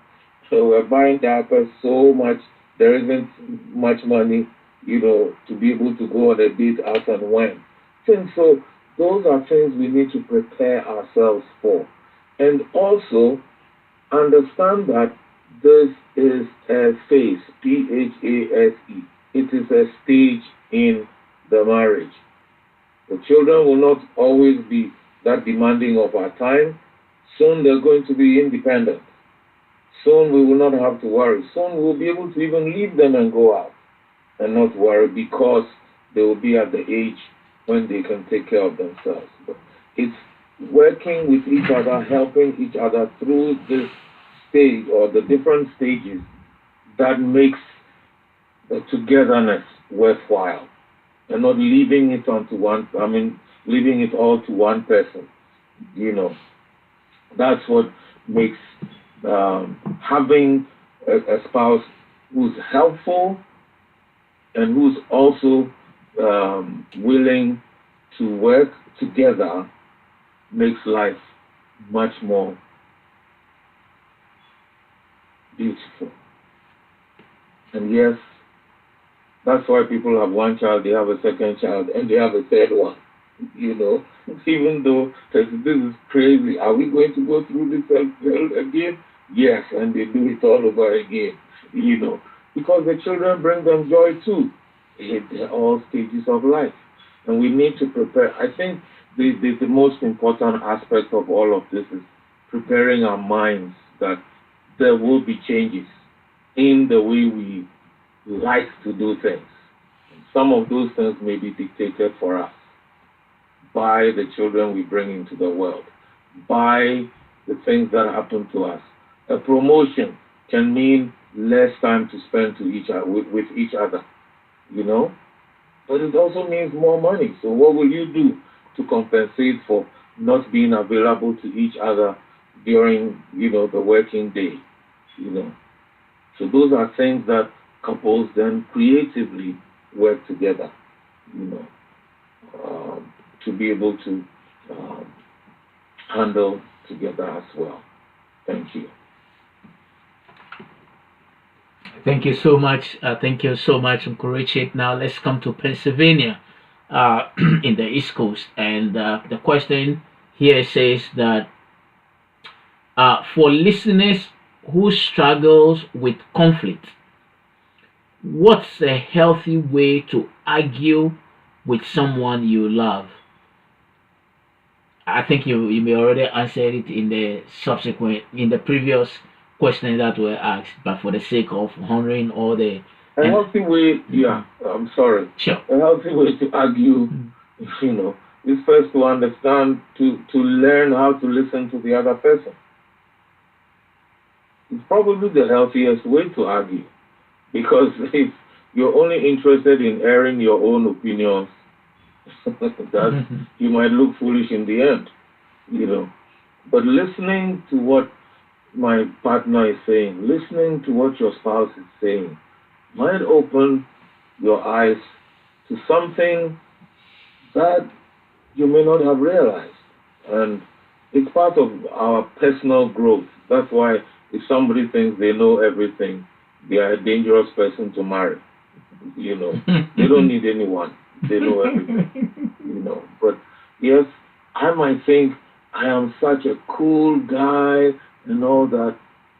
so we're buying diapers so much, there isn't much money, to be able to go on a date as and when. So those are things we need to prepare ourselves for. And also understand that this is a phase, Phase. It is a stage in the marriage. The children will not always be that demanding of our time. Soon they're going to be independent. Soon we will not have to worry. Soon we'll be able to even leave them and go out and not worry because they will be at the age when they can take care of themselves. But it's working with each other, helping each other through this stage or the different stages that makes the togetherness worthwhile and not leaving it onto one, leaving it all to one person. You know, that's what makes having a spouse who's helpful and who's also willing to work together makes life much more beautiful. And yes, that's why people have one child, they have a second child, and they have a third one. You know, even though this is crazy, are we going to go through this again? Yes, and they do it all over again. You know, because the children bring them joy too. They're all stages of life, and we need to prepare. I think the most important aspect of all of this is preparing our minds that there will be changes in the way we like to do things. Some of those things may be dictated for us by the children we bring into the world, by the things that happen to us. A promotion can mean less time to spend with each other, you know, but it also means more money. So what will you do to compensate for not being available to each other during, the working day, you know? So those are things that couples then creatively work together, you know, to be able to handle together as well. Thank you. Thank you so much. Thank you so much, Nkuruchi. Now let's come to Pennsylvania, in the East Coast, and the question here says that for listeners who struggles with conflict, what's a healthy way to argue with someone you love? I think you may already answer it in the previous questions that were asked, but for the sake of honoring all the A healthy way, yeah, I'm sorry. sure. A healthy way to argue, you know, is first to understand, to learn how to listen to the other person. It's probably the healthiest way to argue. Because if you're only interested in airing your own opinions, that you might look foolish in the end, you know. But listening to what my partner is saying, listening to what your spouse is saying, might open your eyes to something that you may not have realized. And it's part of our personal growth. That's why if somebody thinks they know everything, they are a dangerous person to marry. You know, they don't need anyone. They know everything. You know, but yes, I might think I am such a cool guy and all that,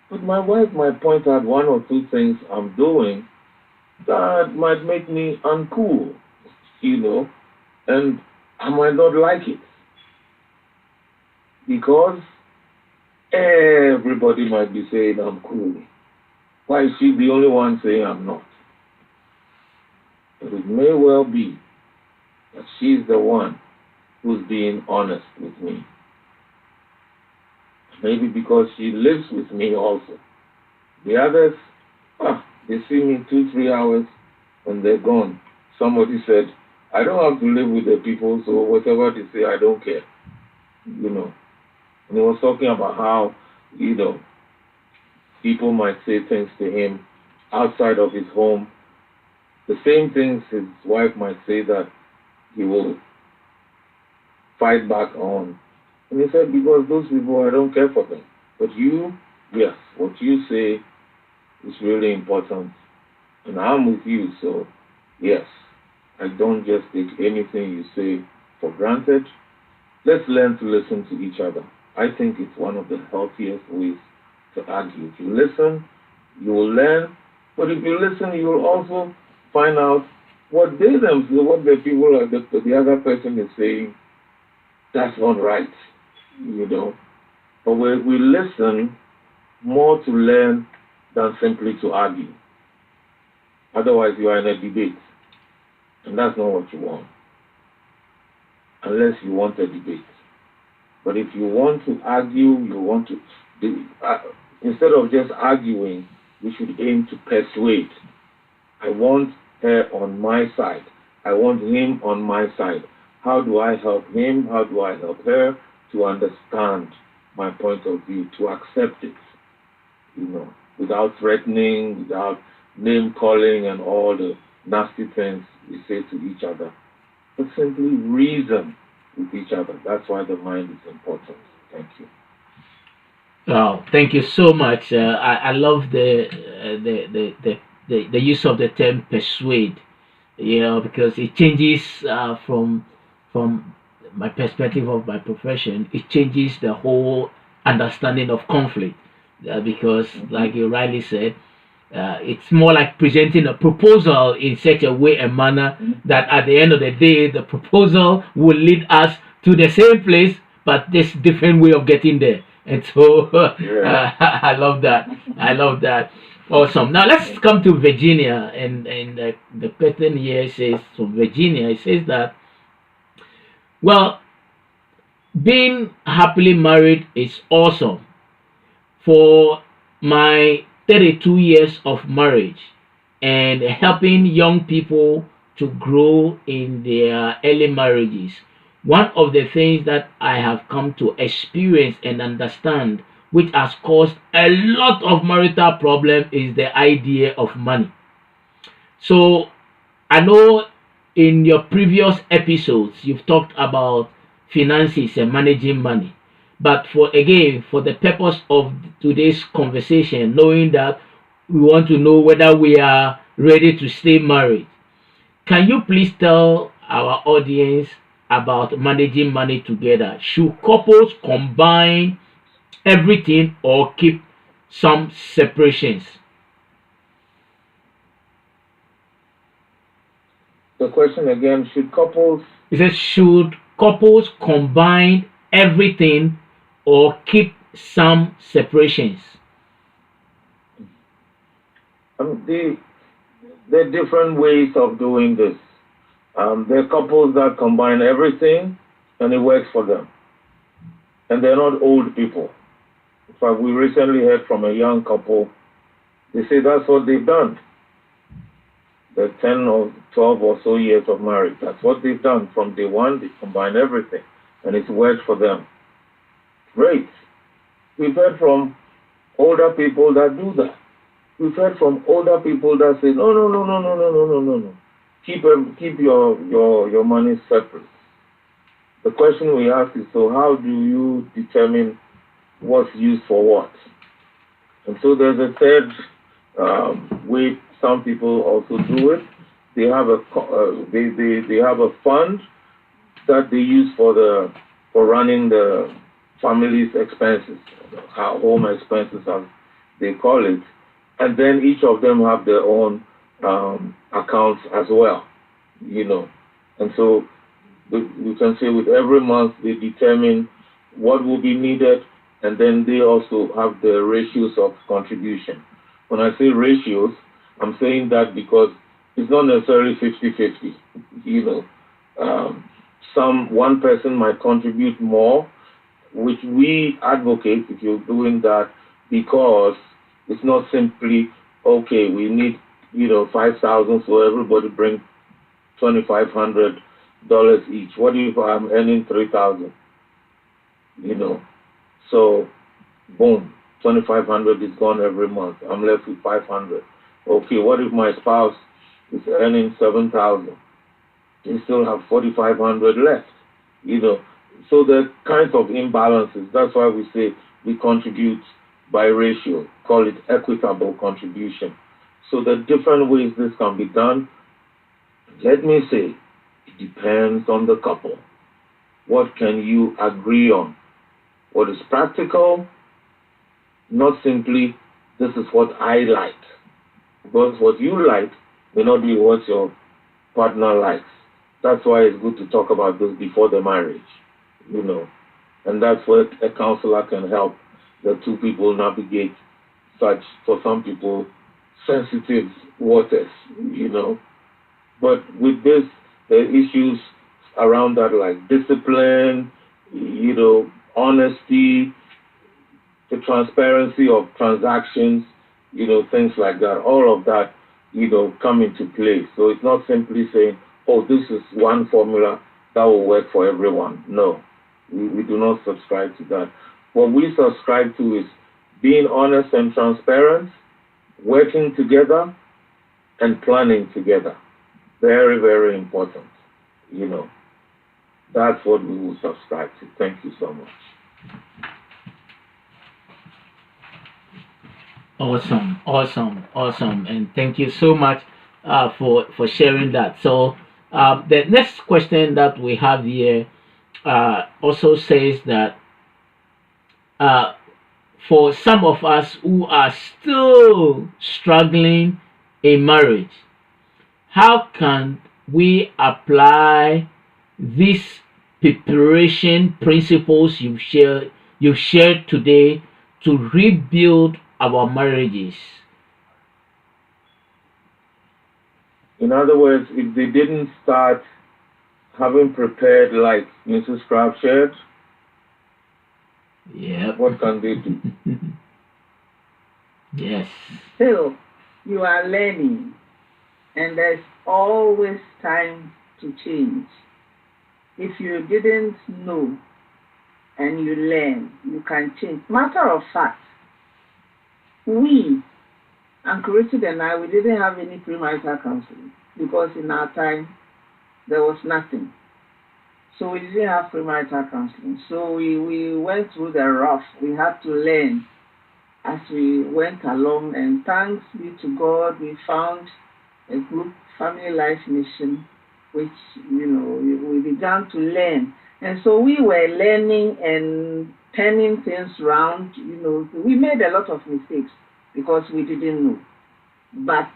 but my wife might point out one or two things I'm doing that might make me uncool. You know, and I might not like it because everybody might be saying I'm cool. Why is she the only one saying I'm not? But it may well be that she's the one who's being honest with me. Maybe because she lives with me also. The others, they see me 2, 3 hours and they're gone. Somebody said, I don't have to live with the people, so whatever they say, I don't care. You know. And he was talking about how, people might say things to him outside of his home. The same things his wife might say that he will fight back on. And he said, because those people, I don't care for them. But you, yes, what you say is really important. And I'm with you, so yes, I don't just take anything you say for granted. Let's learn to listen to each other. I think it's one of the healthiest ways to argue. If you listen, you will learn. But if you listen, you will also find out what they themselves, what the people, the other person is saying. That's not right, you know. But we listen more to learn than simply to argue. Otherwise, you are in a debate, and that's not what you want, unless you want a debate. But if you want to argue, you want to, instead of just arguing, we should aim to persuade. I want her on my side. I want him on my side. How do I help him? How do I help her to understand my point of view, to accept it, without threatening, without name calling and all the nasty things we say to each other, but simply reason with each other. That's why the mind is important. Thank you. Wow, thank you so much. I love the use of the term persuade, because it changes from my perspective of my profession. It changes the whole understanding of conflict, because, like you rightly said, it's more like presenting a proposal in such a way and manner that at the end of the day, the proposal will lead us to the same place, but this different way of getting there. And so Yeah. I love that. I love that. Awesome. Now let's come to Virginia, and the question here says from Virginia. It says that, well, being happily married is awesome. For my 32 years of marriage and helping young people to grow in their early marriages, one of the things that I have come to experience and understand, which has caused a lot of marital problem, is the idea of money. So I know in your previous episodes you've talked about finances and managing money. But for the purpose of today's conversation, knowing that we want to know whether we are ready to stay married, can you please tell our audience about managing money together? Should couples combine everything or keep some separations? The question again, should couples, It says, should couples combine everything or keep some separations? there are different ways of doing this. There are couples that combine everything and it works for them. And they're not old people. In fact, we recently heard from a young couple. They say that's what they've done. They're 10 or 12 or so years of marriage. That's what they've done. From day one, they combine everything. And it's worked for them. Great. We've heard from older people that do that. We've heard from older people that say, no, no, no, no, no, no, no, no, no, no. Keep your money separate. The question we ask is, so how do you determine what's used for what? And so there's a third way some people also do it. They have they have a fund that they use for running the family's expenses, our home expenses as they call it, and then each of them have their own accounts as well, and so we can say with every month they determine what will be needed, and then they also have the ratios of contribution. When I say ratios, I'm saying that because it's not necessarily 50-50. One person might contribute more, which we advocate if you're doing that, because it's not simply, okay, we need 5,000, so everybody bring $2,500 each. What if I'm earning 3,000? So boom, 2,500 is gone every month. I'm left with 500. Okay, what if my spouse is earning 7,000? You still have 4,500 left. So there are kinds of imbalances. That's why we say we contribute by ratio. Call it equitable contribution. So there are different ways this can be done. Let me say, it depends on the couple. What can you agree on? what is practical, not simply this is what I like. Because what you like may not be what your partner likes. That's why it's good to talk about this before the marriage, you know. And that's where a counselor can help the two people navigate such, for some people, sensitive waters, you know. But with this, there are issues around that like discipline, you know, honesty, the transparency of transactions, you know, things like that. All of that, you know, come into play. So it's not simply saying, oh, this is one formula that will work for everyone. No, we do not subscribe to that. What we subscribe to is being honest and transparent, working together, and planning together. Very, very important. You know, that's what we will subscribe to. Thank you so much. Awesome, awesome, awesome, and thank you so much for sharing that. So the next question that we have here also says that uh, for some of us who are still struggling in marriage, how can we apply these preparation principles you've shared today to rebuild our marriages? In other words, if they didn't start having prepared like Mrs. Crabbe shared, Yep. what can they do? Yes. Still, you are learning, and there's always time to change. If you didn't know and you learn, you can change. Matter of fact, we, Uncle Richard and I, we didn't have any premarital counseling because in our time there was nothing. So we didn't have premarital counseling. So we went through the rough. We had to learn as we went along, and thanks be to God, we found a group, Family Life Mission, which, you know, we began to learn. And so we were learning and turning things around. You know, we made a lot of mistakes because we didn't know. But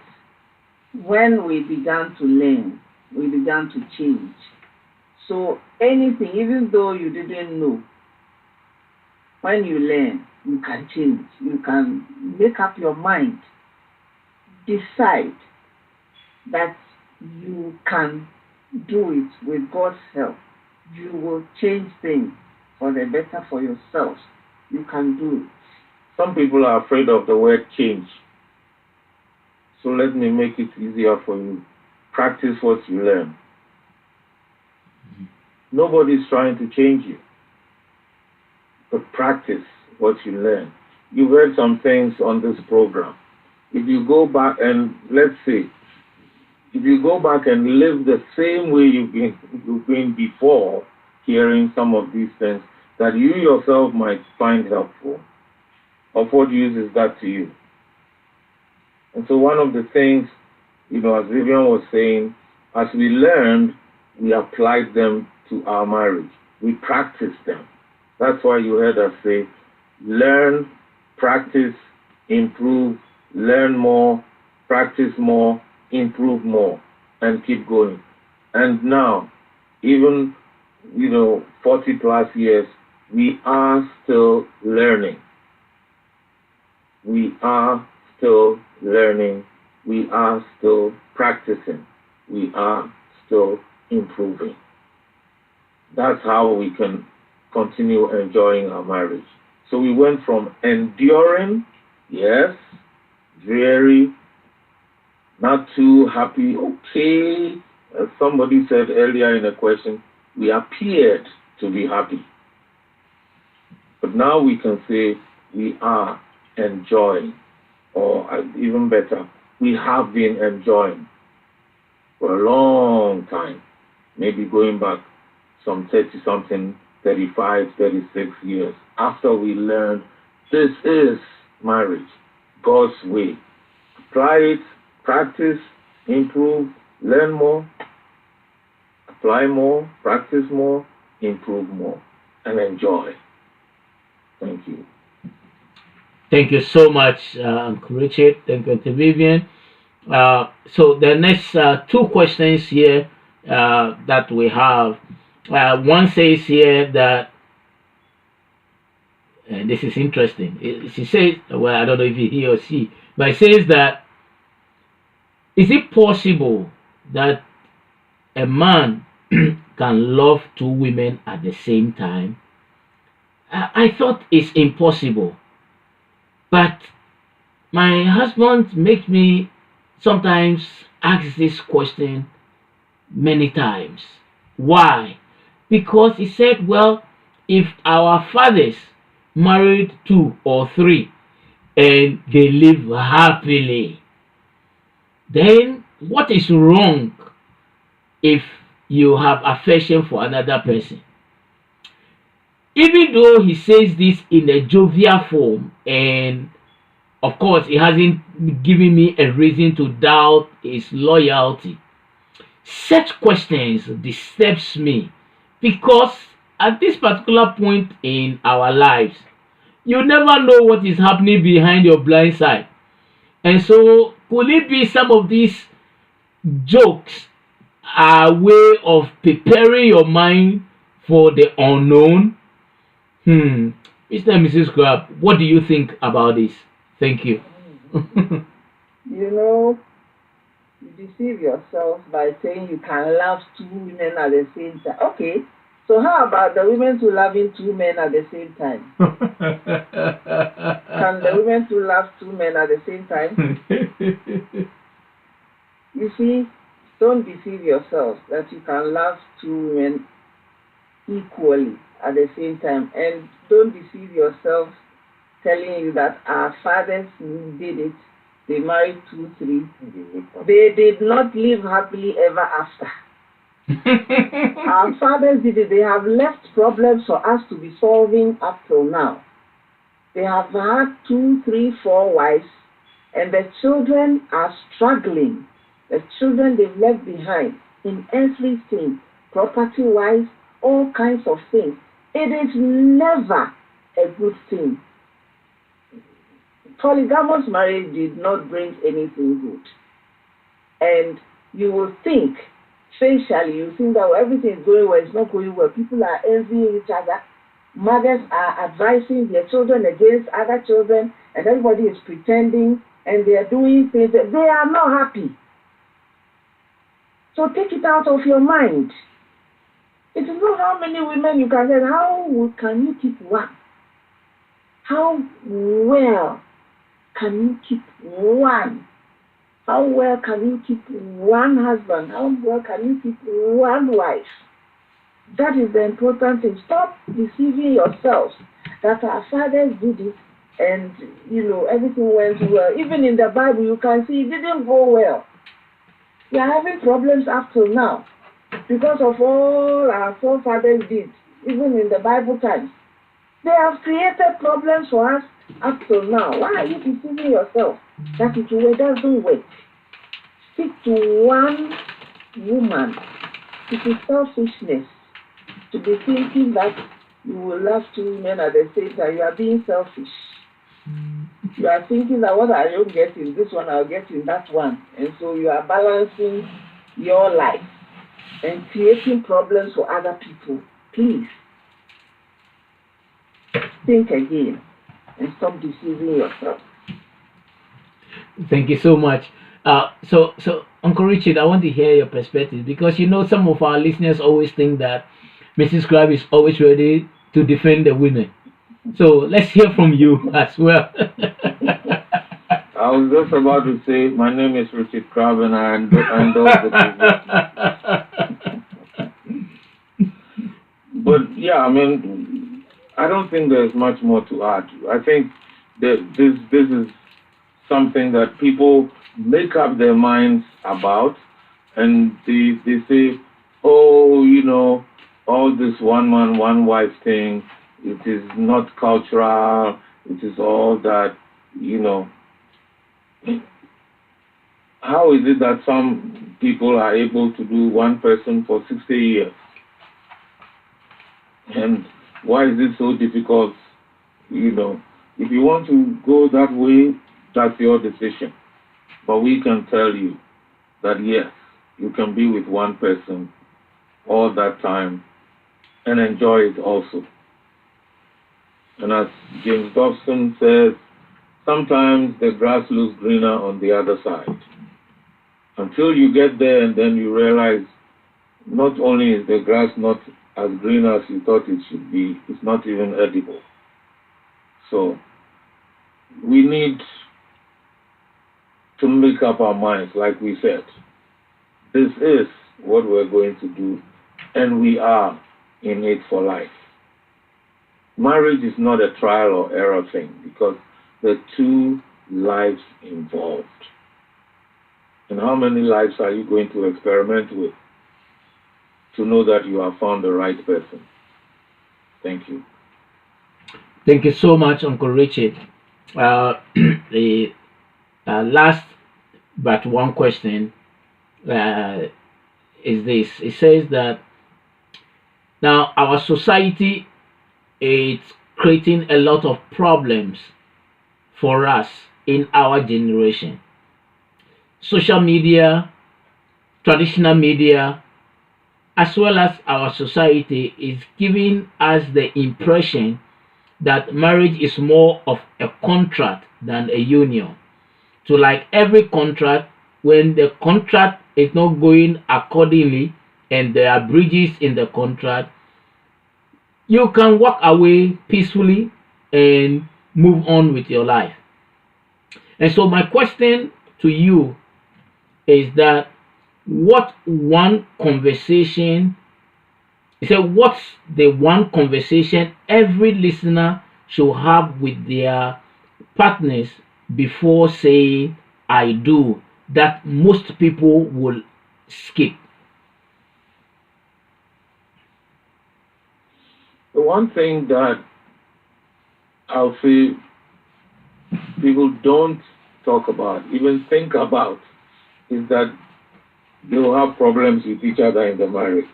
when we began to learn, we began to change. So anything, even though you didn't know, when you learn, you can change. You can make up your mind, decide that you can do it with God's help. You will change things for the better for yourself. You can do it. Some people are afraid of the word change. So let me make it easier for you. Practice what you learn. Nobody's trying to change you, but practice what you learn. You've heard some things on this program. If you go back and, let's say, if you go back and live the same way you've been before, hearing some of these things that you yourself might find helpful, of what use is that to you? And so one of the things, you know, as Vivian was saying, as we learned, we applied them to our marriage. We practiced them. That's why you heard us say, learn, practice, improve, learn more, practice more, improve more, and keep going. And now, even, you know, 40 plus years, we are still learning. We are still learning. We are still practicing. We are still improving. That's how we can continue enjoying our marriage. So we went from enduring, yes, very, not too happy, okay. As somebody said earlier in a question, we appeared to be happy. But now we can say we are enjoying, or even better, we have been enjoying for a long time, maybe going back some 30-something, 35, 36 years, after we learned this is marriage, God's way. Apply it, practice, improve, learn more, apply more, practice more, improve more, and enjoy. Thank you. Thank you so much, Uncle Richard. Thank you, Auntie Vivian. So the next two questions here that we have. One says here that this is interesting. She says, well, I don't know if it's he or she, but it says that is it possible that a man can love two women at the same time? I thought it's impossible, but my husband makes me sometimes ask this question many times. Why? Because he said, well, if our fathers married two or three and they live happily, then what is wrong if you have affection for another person? Even though he says this in a jovial form, and of course, he hasn't given me a reason to doubt his loyalty. Such questions disturbs me because at this particular point in our lives, you never know what is happening behind your blind side. And so, could it be some of these jokes are a way of preparing your mind for the unknown? Mr. and Mrs. Crabbe, what do you think about this? Thank you. You know, you deceive yourself by saying you can love two women at the same time. Okay, so how about the women to loving two men at the same time? Can the women to love two men at the same time? You see, don't deceive yourself that you can love two women equally at the same time. And don't deceive yourself telling you that our fathers did it. They married two, three. They did not live happily ever after. Our fathers did it. They have left problems for us to be solving up till now. They have had 2, 3, 4 wives, and the children are struggling. The children they've left behind in everything, property-wise, all kinds of things. It is never a good thing. Polygamous marriage did not bring anything good. And you will think, facially, you think that everything is going well, it's not going well. People are envying each other. Mothers are advising their children against other children, and everybody is pretending, and they are doing things. They are not happy. So take it out of your mind. It is not how many women you can get. How can you keep one? How well can you keep one? How well can you keep one husband? How well can you keep one wife? That is the important thing. Stop deceiving yourselves that our fathers did it and, everything went well. Even in the Bible, you can see it didn't go well. We are having problems up till now because of all our forefathers did, even in the Bible times. They have created problems for us up till now. Why are you deceiving yourself that it doesn't work? Stick to one woman. It is selfishness to be thinking that you will love two men at the same time. You are being selfish. You are thinking that what I don't get in this one, I'll get in that one. And so you are balancing your life and creating problems for other people. Please, think again and stop deceiving yourself. Thank you so much. So Uncle Richard, I want to hear your perspective because some of our listeners always think that Mrs. Crabbe is always ready to defend the women. So let's hear from you as well. I was just about to say, my name is Richard Crabbe, and I endorse the position. But yeah, I don't think there's much more to add. I think that this is something that people make up their minds about, and they say, oh, all this one man, one wife thing, it is not cultural, it is all that, How is it that some people are able to do one person for 60 years? And why is it so difficult, You know, if you want to go that way, that's your decision. But we can tell you that yes, you can be with one person all that time and enjoy it also. And as James Dobson says, sometimes the grass looks greener on the other side. Until you get there and then you realize not only is the grass not as green as you thought it should be, it's not even edible. So we need to make up our minds, like we said. This is what we're going to do, and we are in it for life. Marriage is not a trial or error thing because there are two lives involved. And how many lives are you going to experiment with to know that you have found the right person? Thank you. Thank you so much, Uncle Richard. The last but one question uh, is this. It says that now our society is creating a lot of problems for us in our generation. Social media, traditional media, as well as our society is giving us the impression that marriage is more of a contract than a union. So, like every contract, when the contract is not going accordingly and there are breaches in the contract, you can walk away peacefully and move on with your life. And so, my question to you is that what one conversation, he said, what's the one conversation every listener should have with their partners before saying I do that most people will skip? The one thing that I'll say people don't talk about, even think about, is that they will have problems with each other in the marriage.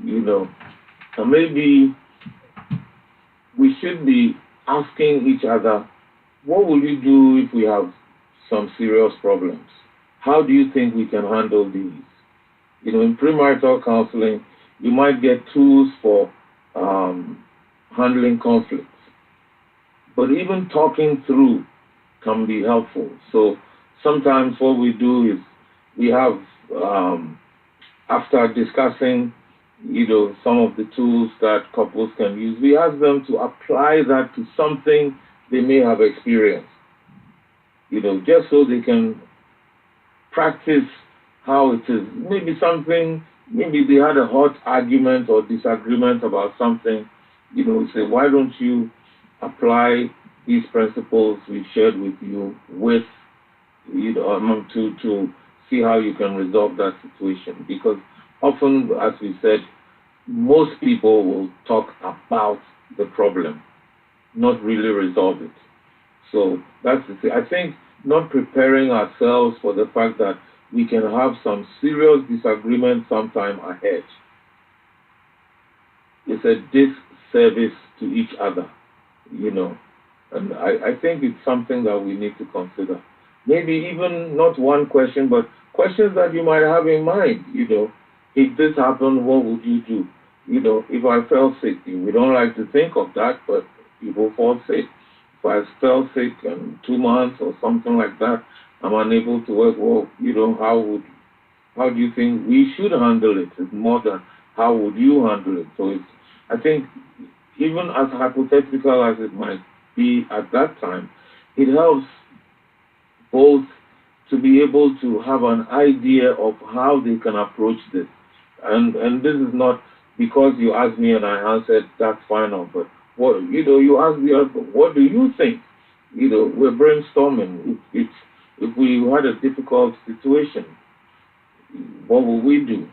You know, and maybe we should be asking each other, what will you do if we have some serious problems? How do you think we can handle these? You know, in premarital counseling, you might get tools for handling conflicts, but even talking through can be helpful. So sometimes what we do is we have, after discussing, you know, some of the tools that couples can use, we ask them to apply that to something they may have experienced, you know, just so they can practice how it is. Maybe something, maybe they had a hot argument or disagreement about something, you know, say, why don't you apply these principles we shared with you with, you know, to see how you can resolve that situation. Because often, as we said, most people will talk about the problem, not really resolve it. So that's the thing. I think not preparing ourselves for the fact that we can have some serious disagreement sometime ahead is a disservice to each other, you know. And I think it's something that we need to consider. Maybe even not one question, but questions that you might have in mind, you know. If this happened, what would you do? You know, if I fell sick, we don't like to think of that, but people fall sick. If I fell sick in 2 months or something like that, I'm unable to work, well, you know, how do you think we should handle it? It's more than how would you handle it. So it's, I think, even as hypothetical as it might be at that time, it helps both to be able to have an idea of how they can approach this. And this is not because you asked me and I answered, that's fine, but what, you know, you ask the other, what do you think? You know, we're brainstorming. If we had a difficult situation, what will we do?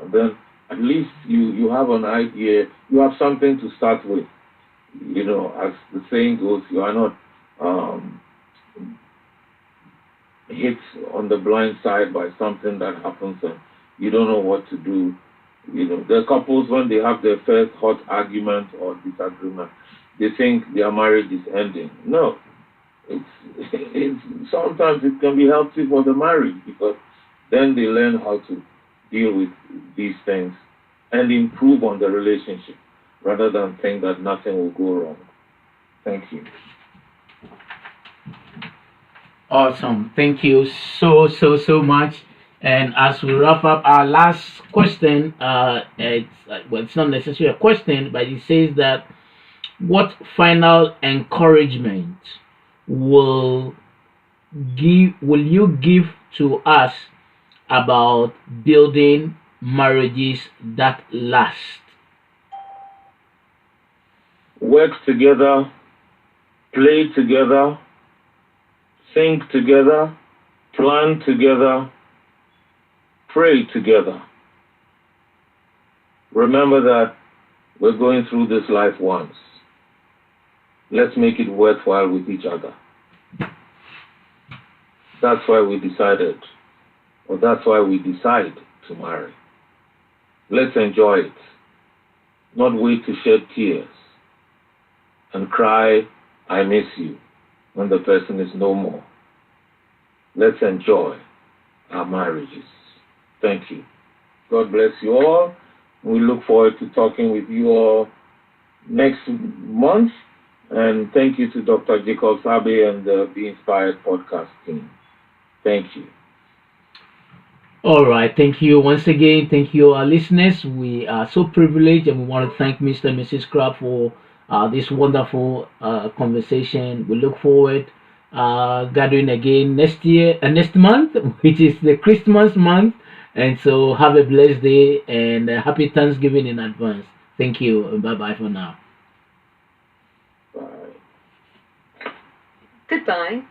And then at least you have an idea, you have something to start with. You know, as the saying goes, you are not hit on the blind side by something that happens and you don't know what to do. You know, there are couples when they have their first hot argument or disagreement, they think their marriage is ending. No, it's, sometimes it can be healthy for the marriage because then they learn how to deal with these things and improve on the relationship rather than think that nothing will go wrong. Thank you. Awesome. Thank you so much. And as we wrap up our last question, it's not necessarily a question, but it says that what final encouragement will will you give to us about building marriages that last? Work together, play together, think together, plan together, pray together. Remember that we're going through this life once. Let's make it worthwhile with each other. That's why we decided, or that's why we decide to marry. Let's enjoy it, not wait to shed tears and cry, I miss you, when the person is no more. Let's enjoy our marriages. Thank you. God bless you all. We look forward to talking with you all next month. And thank you to Dr. Jacob Sabe and the Be Inspired podcast team. Thank you. All right. Thank you once again. Thank you, our listeners. We are so privileged, and we want to thank Mr. and Mrs. Crabbe for this wonderful conversation. We look forward gathering again next year, next month, which is the Christmas month. And so, have a blessed day and happy Thanksgiving in advance. Thank you, and bye bye for now. Bye. Goodbye.